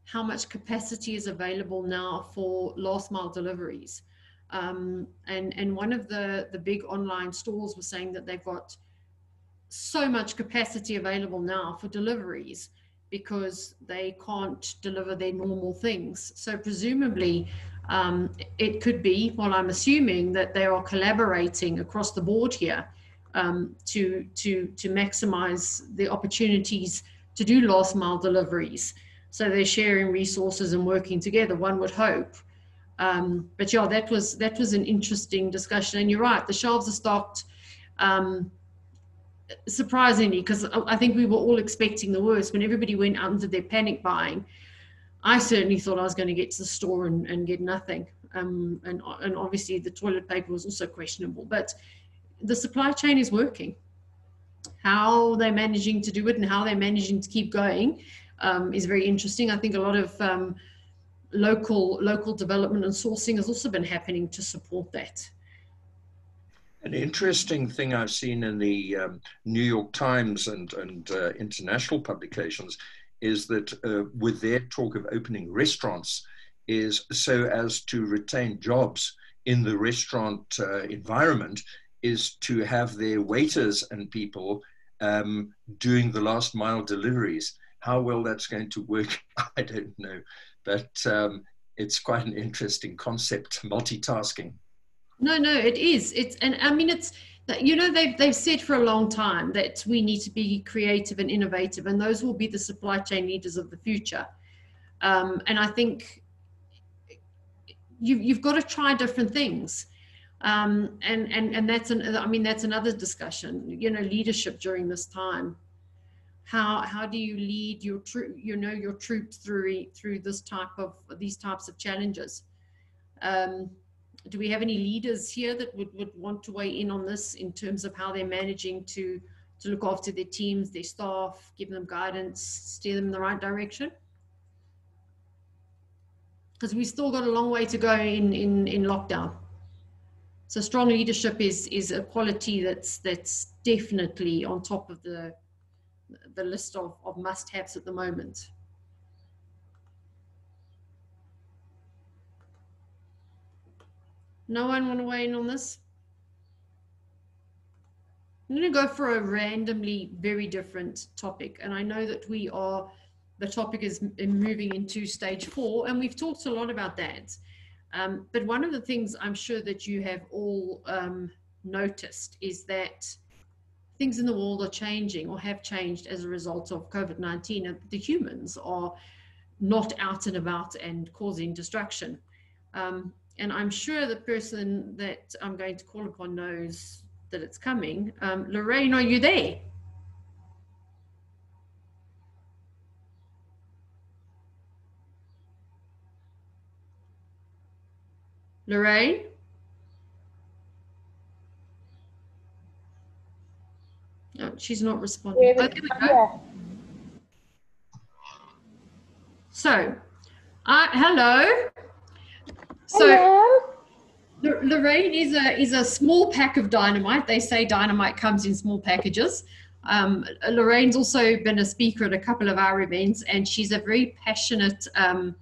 how much capacity is available now for last mile deliveries. And one of the big online stores was saying that they've got so much capacity available now for deliveries because they can't deliver their normal things. So presumably it could be, well, I'm assuming that they are collaborating across the board here to maximize the opportunities to do last mile deliveries. So they're sharing resources and working together, one would hope. But yeah, that was an interesting discussion. And you're right, the shelves are stocked, surprisingly, because I think we were all expecting the worst. When everybody went out into their panic buying, I certainly thought I was going to get to the store and get nothing. And obviously the toilet paper was also questionable, but the supply chain is working. How they're managing to do it and how they're managing to keep going is very interesting. I think a lot of local development and sourcing has also been happening to support that. An interesting thing I've seen in the New York Times and international publications is that with their talk of opening restaurants is so as to retain jobs in the restaurant environment is to have their waiters and people doing the last mile deliveries. How well that's going to work, I don't know, but it's quite an interesting concept, multitasking. No, it is. And I mean, it's, you know, they've said for a long time that we need to be creative and innovative, and those will be the supply chain leaders of the future. And I think you've got to try different things. And that's that's another discussion, you know, leadership during this time. How do you lead your troops through these types of challenges? Do we have any leaders here that would want to weigh in on this in terms of how they're managing to look after their teams, their staff, give them guidance, steer them in the right direction? Because we've still got a long way to go in lockdown. So strong leadership is a quality that's definitely on top of the list of must-haves at the moment. No one want to weigh in on this? I'm going to go for a randomly very different topic. And I know that the topic is moving into stage 4, and we've talked a lot about that. But one of the things I'm sure that you have all noticed is that things in the world are changing or have changed as a result of COVID-19, and the humans are not out and about and causing destruction. And I'm sure the person that I'm going to call upon knows that it's coming. Lorraine, are you there? Lorraine? No, she's not responding. Yeah, Oh, there we go. So, hello. So, Lorraine is a small pack of dynamite. They say dynamite comes in small packages. Lorraine's also been a speaker at a couple of our events, and she's a very passionate, how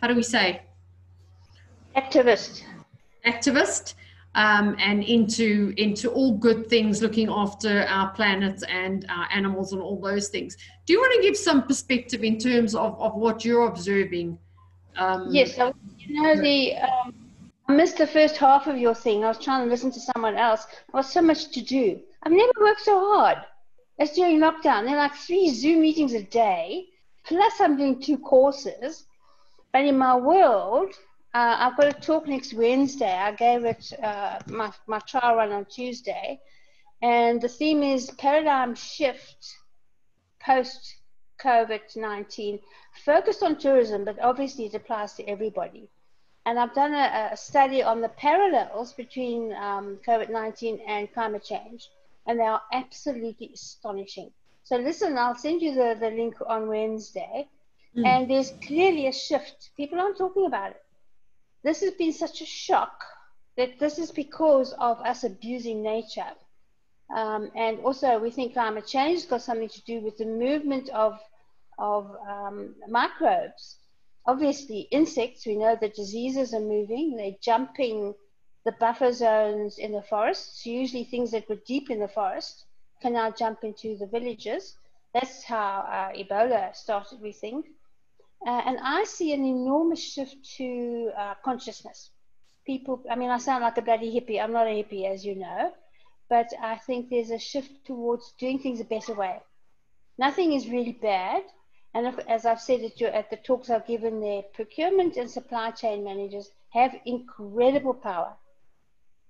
do we say? Activist. and into all good things, looking after our planet and our animals and all those things. Do you want to give some perspective in terms of what you're observing? Yes, so, you know, I missed the first half of your thing. I was trying to listen to someone else. There was so much to do. I've never worked so hard as during lockdown. There are like 3 Zoom meetings a day, plus I'm doing 2 courses. But in my world, I've got a talk next Wednesday. I gave it my trial run on Tuesday. And the theme is paradigm shift post-COVID-19, focused on tourism, but obviously it applies to everybody. And I've done a study on the parallels between COVID-19 and climate change, and they are absolutely astonishing. So listen, I'll send you the link on Wednesday, and there's clearly a shift. People aren't talking about it. This has been such a shock that this is because of us abusing nature. And also we think climate change has got something to do with the movement of microbes. Obviously, insects, we know that diseases are moving. They're jumping the buffer zones in the forests. Usually things that were deep in the forest can now jump into the villages. That's how Ebola started, we think. And I see an enormous shift to consciousness. People, I mean, I sound like a bloody hippie. I'm not a hippie, as you know. But I think there's a shift towards doing things a better way. Nothing is really bad. And if, as I've said at the talks I've given there, procurement and supply chain managers have incredible power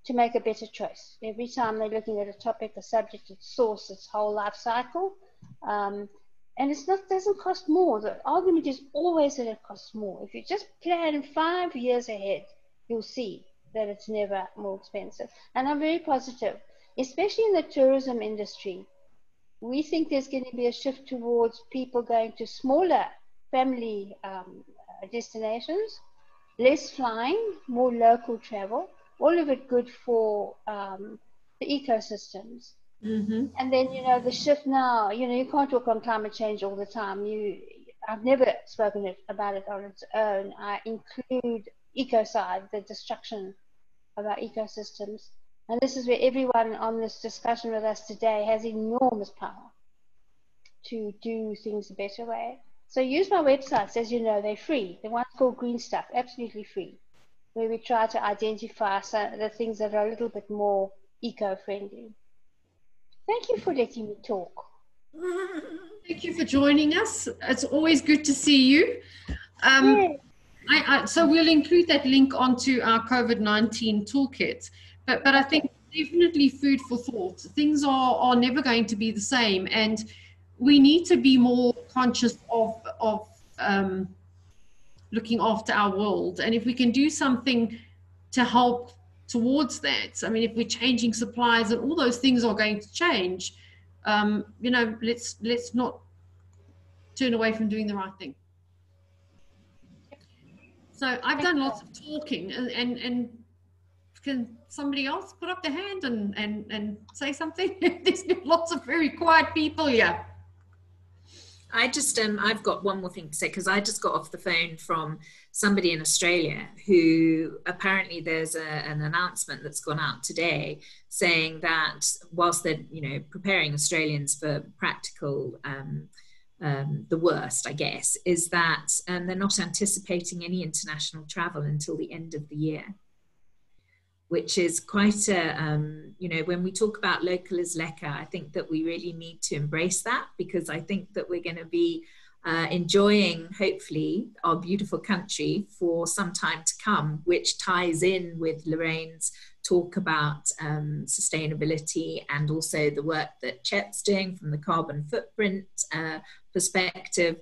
to make a better choice. Every time they're looking at a topic, a subject, its source, its whole life cycle. And it's not, doesn't cost more. The argument is always that it costs more. If you just plan 5 years ahead, you'll see that it's never more expensive. And I'm very positive, especially in the tourism industry. We think there's going to be a shift towards people going to smaller family destinations, less flying, more local travel, all of it good for the ecosystems. And then, you know, the shift now, you know, you can't talk on climate change all the time. I've never spoken about it on its own. I include ecocide, the destruction of our ecosystems. And this is where everyone on this discussion with us today has enormous power to do things a better way. So use my websites, as you know, they're free. The one's called Green Stuff, absolutely free, where we try to identify the things that are a little bit more eco-friendly. Thank you for letting me talk. Thank you for joining us. It's always good to see you. So we'll include that link onto our COVID-19 toolkit. But I think definitely food for thought. Things are never going to be the same, and we need to be more conscious of looking after our world. And if we can do something to help towards that, I mean, if we're changing supplies and all those things are going to change, you know, let's not turn away from doing the right thing. So I've done lots of talking, and can somebody else put up their hand and say something? There's been lots of very quiet people here. I just, I've got one more thing to say, because I just got off the phone from somebody in Australia who apparently there's an announcement that's gone out today saying that whilst they're, you know, preparing Australians for practical, the worst, I guess, is that they're not anticipating any international travel until the end of the year, which is quite a, you know, when we talk about local is lekker, I think that we really need to embrace that, because I think that we're going to be enjoying, hopefully, our beautiful country for some time to come, which ties in with Lorraine's talk about sustainability and also the work that Chet's doing from the carbon footprint perspective.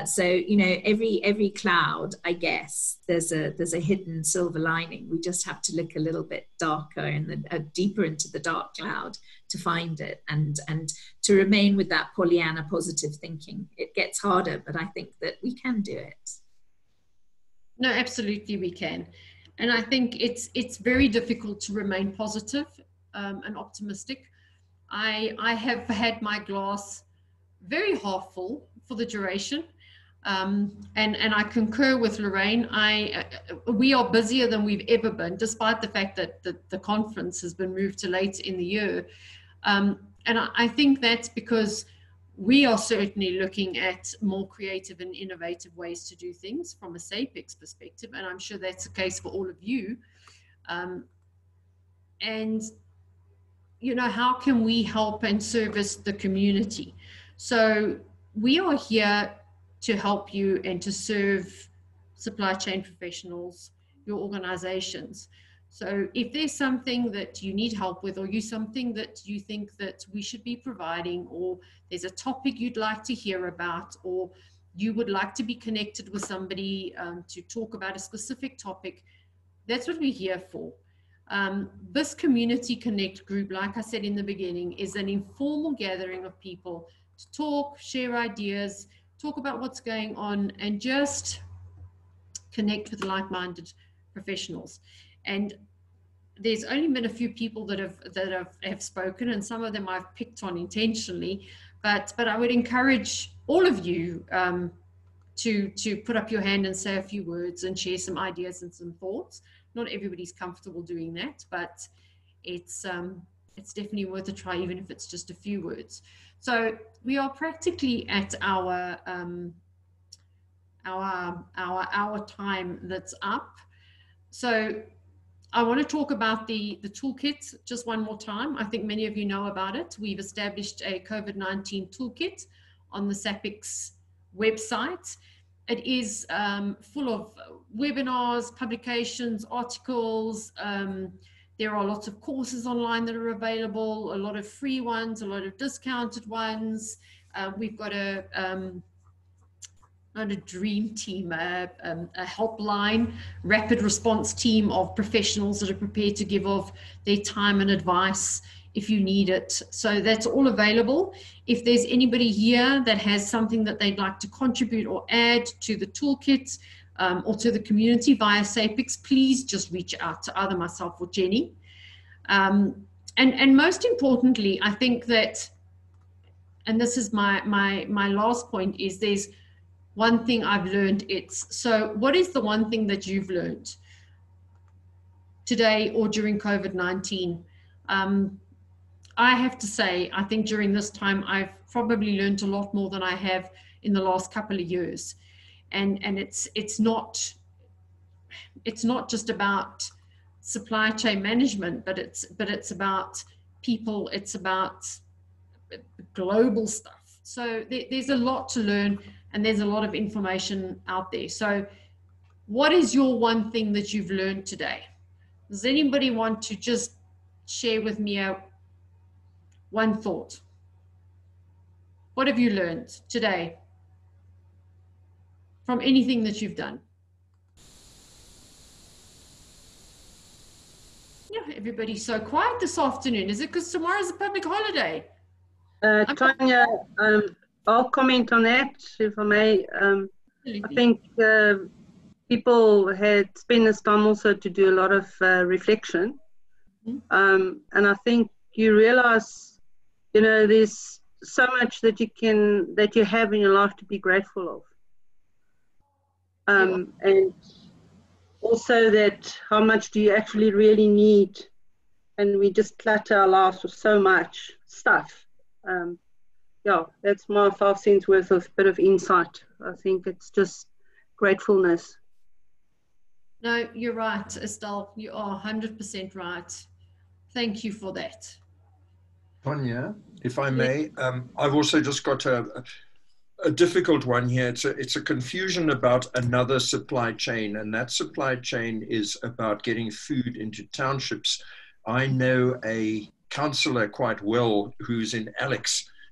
So, you know, every cloud, I guess, there's a hidden silver lining. We just have to look a little bit darker and deeper into the dark cloud to find it, and to remain with that Pollyanna positive thinking. It gets harder, but I think that we can do it. No, absolutely we can. And I think it's very difficult to remain positive and optimistic. I have had my glass very half full for the duration. And I concur with Lorraine. We are busier than we've ever been, despite the fact that the conference has been moved to late in the year. And I think that's because we are certainly looking at more creative and innovative ways to do things from a SAPEX perspective, and I'm sure that's the case for all of you. And you know, how can we help and service the community? So we are here to help you and to serve supply chain professionals, your organizations. So if there's something that you need help with, or you something that you think that we should be providing, or there's a topic you'd like to hear about, or you would like to be connected with somebody to talk about a specific topic, that's what we're here for. This Community Connect group, like I said in the beginning, is an informal gathering of people to talk, share ideas, talk about what's going on, and just connect with like-minded professionals. And there's only been a few people that have spoken, and some of them I've picked on intentionally, but I would encourage all of you to put up your hand and say a few words and share some ideas and some thoughts. Not everybody's comfortable doing that, but it's definitely worth a try, even if it's just a few words. So we are practically at our time that's up. So I want to talk about the toolkit just one more time. I think many of you know about it. We've established a COVID-19 toolkit on the SAPEX website. It is full of webinars, publications, articles. There are lots of courses online that are available, a lot of free ones, a lot of discounted ones. We've got not a dream team, a helpline, rapid response team of professionals that are prepared to give of their time and advice if you need it. So that's all available. If there's anybody here that has something that they'd like to contribute or add to the toolkit or to the community via SAPEX, please just reach out to either myself or Jenny. And most importantly, I think that, and this is my last point, is there's one thing I've learned. So what is the one thing that you've learned today or during COVID-19? I have to say, I think during this time, I've probably learned a lot more than I have in the last couple of years. And it's not just about supply chain management, but it's about people, it's about global stuff. So there's a lot to learn, and there's a lot of information out there. So what is your one thing that you've learned today? Does anybody want to just share with me one thought? What have you learned today from anything that you've done? Yeah, everybody's so quiet this afternoon. Is it because tomorrow's a public holiday? Tanya, I'll comment on that, if I may. I think people had spent this time also to do a lot of reflection. And I think you realize, you know, there's so much that you have in your life to be grateful of. And also that how much do you actually really need, and we just clutter our lives with so much stuff. Yeah, that's my 5 cents worth of bit of insight. I think it's just gratefulness. No, you're right, Estelle. You are 100% right. Thank you for that. Tanya, if I may, I've also just got a difficult one here. It's a confusion about another supply chain, and that supply chain is about getting food into townships. I know a councillor quite well who's in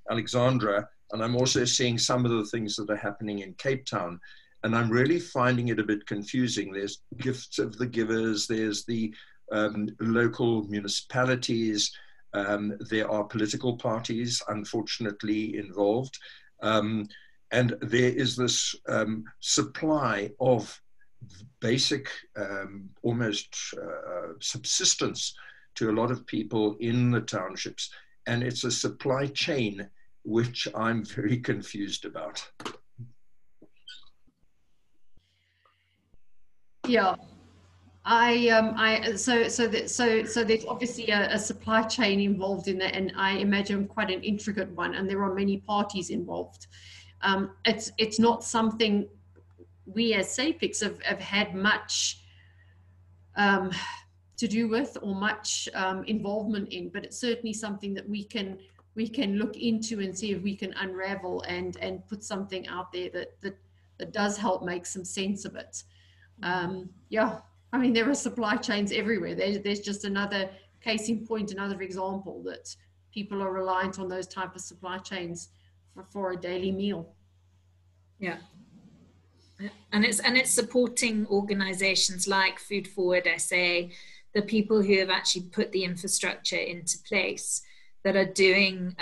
Alexandra, and I'm also seeing some of the things that are happening in Cape Town, and I'm really finding it a bit confusing. There's gifts of the givers, there's the local municipalities, there are political parties, unfortunately, involved, and there is this supply of basic, almost subsistence to a lot of people in the townships. And it's a supply chain which I'm very confused about. Yeah. So there's obviously a supply chain involved in that, and I imagine quite an intricate one, and there are many parties involved. It's not something we as SAPIX have had much to do with or much involvement in, but it's certainly something that we can look into and see if we can unravel and put something out there that does help make some sense of it. Yeah, I mean, there are supply chains everywhere. There's just another case in point, another example that people are reliant on those type of supply chains for a daily meal. Yeah. And it's supporting organizations like Food Forward SA, the people who have actually put the infrastructure into place that are doing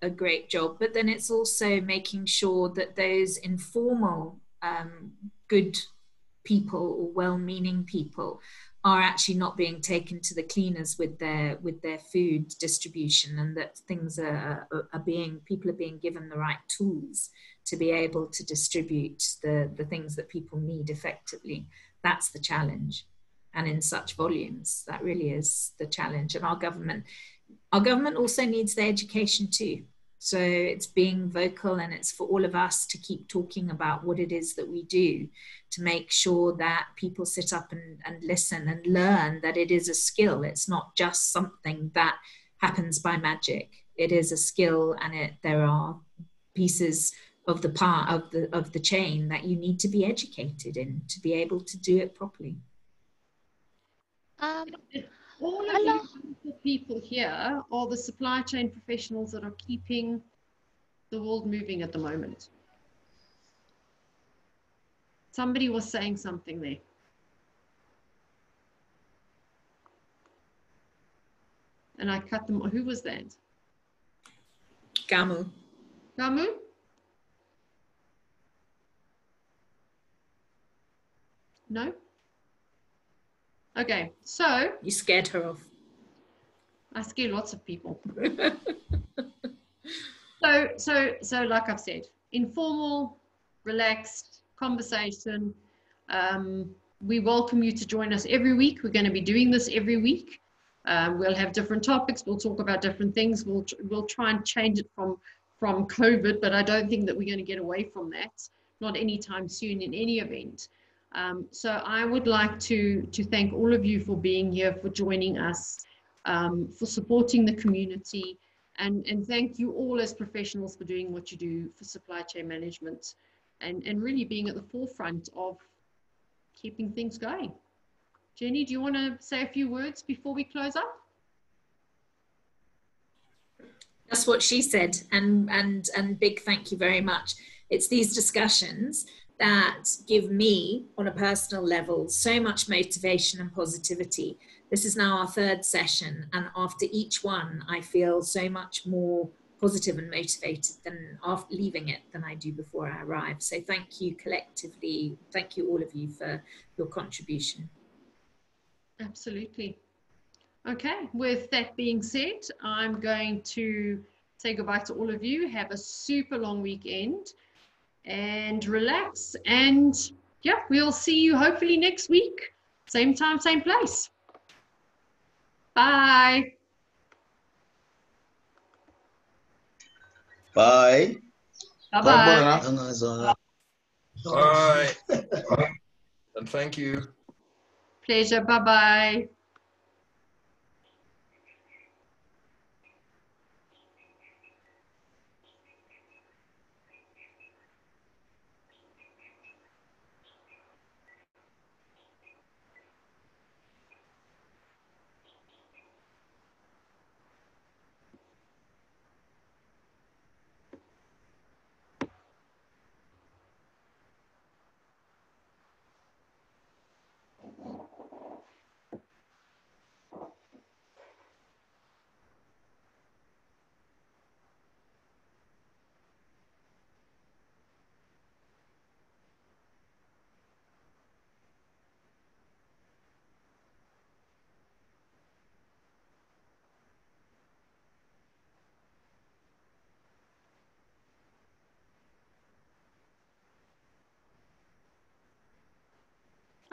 a great job. But then it's also making sure that those informal good people or well-meaning people are actually not being taken to the cleaners with their food distribution, and that things people are being given the right tools to be able to distribute the things that people need effectively. That's the challenge, and in such volumes, that really is the challenge. And our government also needs the education too. So it's being vocal, and it's for all of us to keep talking about what it is that we do to make sure that people sit up and listen and learn that it is a skill. It's not just something that happens by magic. It is a skill, and there are pieces of the part of the chain that you need to be educated in to be able to do it properly. All of you people here are the supply chain professionals that are keeping the world moving at the moment. Somebody was saying something there. And I cut them. Who was that? Gamu. Gamu? No? Okay, so. You scared her off. I scare lots of people. So like I've said, informal, relaxed conversation. We welcome you to join us every week. We're going to be doing this every week. We'll have different topics. We'll talk about different things. We'll try and change it from COVID, but I don't think that we're going to get away from that. Not anytime soon in any event. So I would like to thank all of you for being here, for joining us, for supporting the community, and thank you all as professionals for doing what you do for supply chain management and really being at the forefront of keeping things going. Jenny, do you want to say a few words before we close up? That's what she said, and big thank you very much. It's these discussions that give me, on a personal level, so much motivation and positivity. This is now our third session, and after each one, I feel so much more positive and motivated than after leaving it than I do before I arrive. So thank you collectively. Thank you all of you for your contribution. Absolutely. Okay, with that being said, I'm going to say goodbye to all of you. Have a super long weekend and relax. And yeah, we'll see you hopefully next week. Same time, same place. Bye. Bye. Bye-bye. Bye. And thank you. Pleasure. Bye-bye.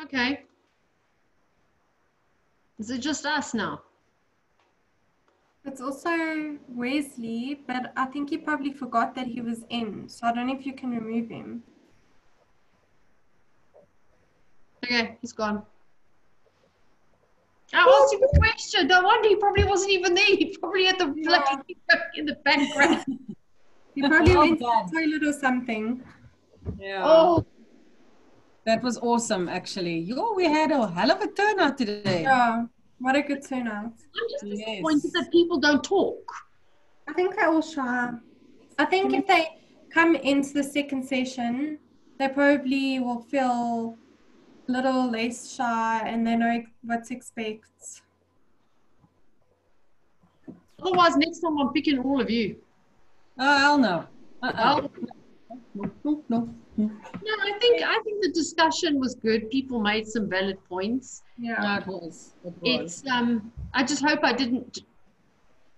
Okay. Is it just us now? It's also Wesley, but I think he probably forgot that he was in. So I don't know if you can remove him. Okay, he's gone. I asked him a question. No wonder he probably wasn't even there. He probably had the bloody in the background. He probably went to the toilet or something. Yeah. Oh, that was awesome, actually. Yo, we had a hell of a turnout today. Yeah, what a good turnout. I'm just disappointed that people don't talk. I think they're all shy. I think if they come into the second session, they probably will feel a little less shy and they know what to expect. Otherwise, next time I'm picking all of you. Oh, hell no. Well, No. no, I think the discussion was good. People made some valid points. Yeah, it was. It's I just hope I didn't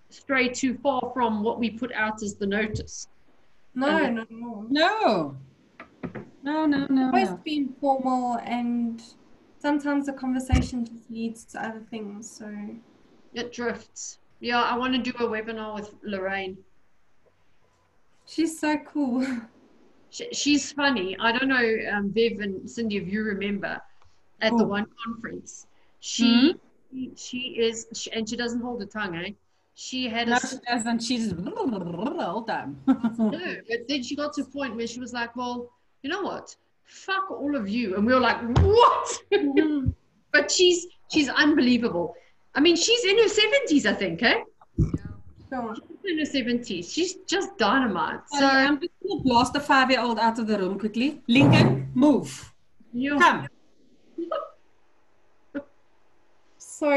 stray too far from what we put out as the notice. No. It's supposed to be informal, and sometimes the conversation just leads to other things. So it drifts. Yeah, I want to do a webinar with Lorraine. She's so cool. She's funny. I don't know, Viv and Cindy, if you remember at the one conference. She is, and she doesn't hold her tongue, eh? She had no, she doesn't. She's all time. No, but then she got to a point where she was like, well, you know what? Fuck all of you. And we were like, what? But she's unbelievable. I mean, she's in her 70s, I think, eh? Yeah. She's in her 70s. She's just dynamite. So I'm just going to blast the 5-year-old out of the room quickly. Lincoln, move. Come. So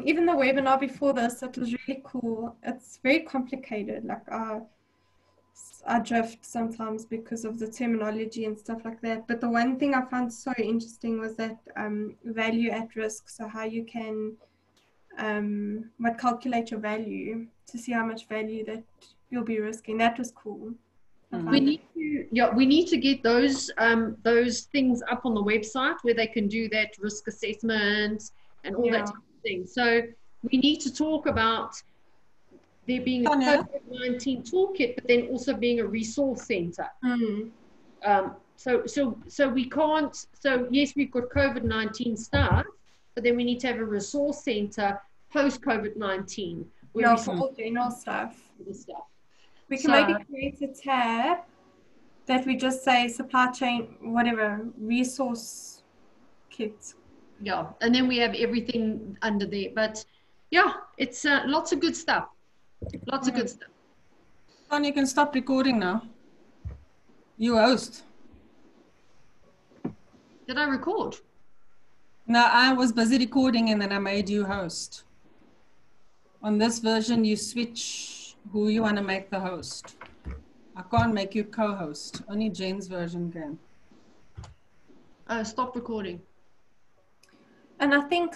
even the webinar before this, it was really cool. It's very complicated. Like I drift sometimes because of the terminology and stuff like that. But the one thing I found so interesting was that value at risk. So how you can calculate your value to see how much value that you'll be risking. That was cool. we need to get those things up on the website where they can do that risk assessment and all that type of thing. So we need to talk about there being a COVID-19 toolkit, but then also being a resource center. So we can't. So yes, we've got COVID-19 stuff, but then we need to have a resource center post COVID-19. Yeah, for all general stuff. We can maybe create a tab that we just say supply chain, whatever, resource kit. Yeah, and then we have everything under there. But yeah, it's lots of good stuff. Lots of good stuff. Son, you can stop recording now. You host. Did I record? No, I was busy recording and then I made you host. On this version, you switch who you want to make the host. I can't make you co-host. Only Jane's version can. Stop recording. And I think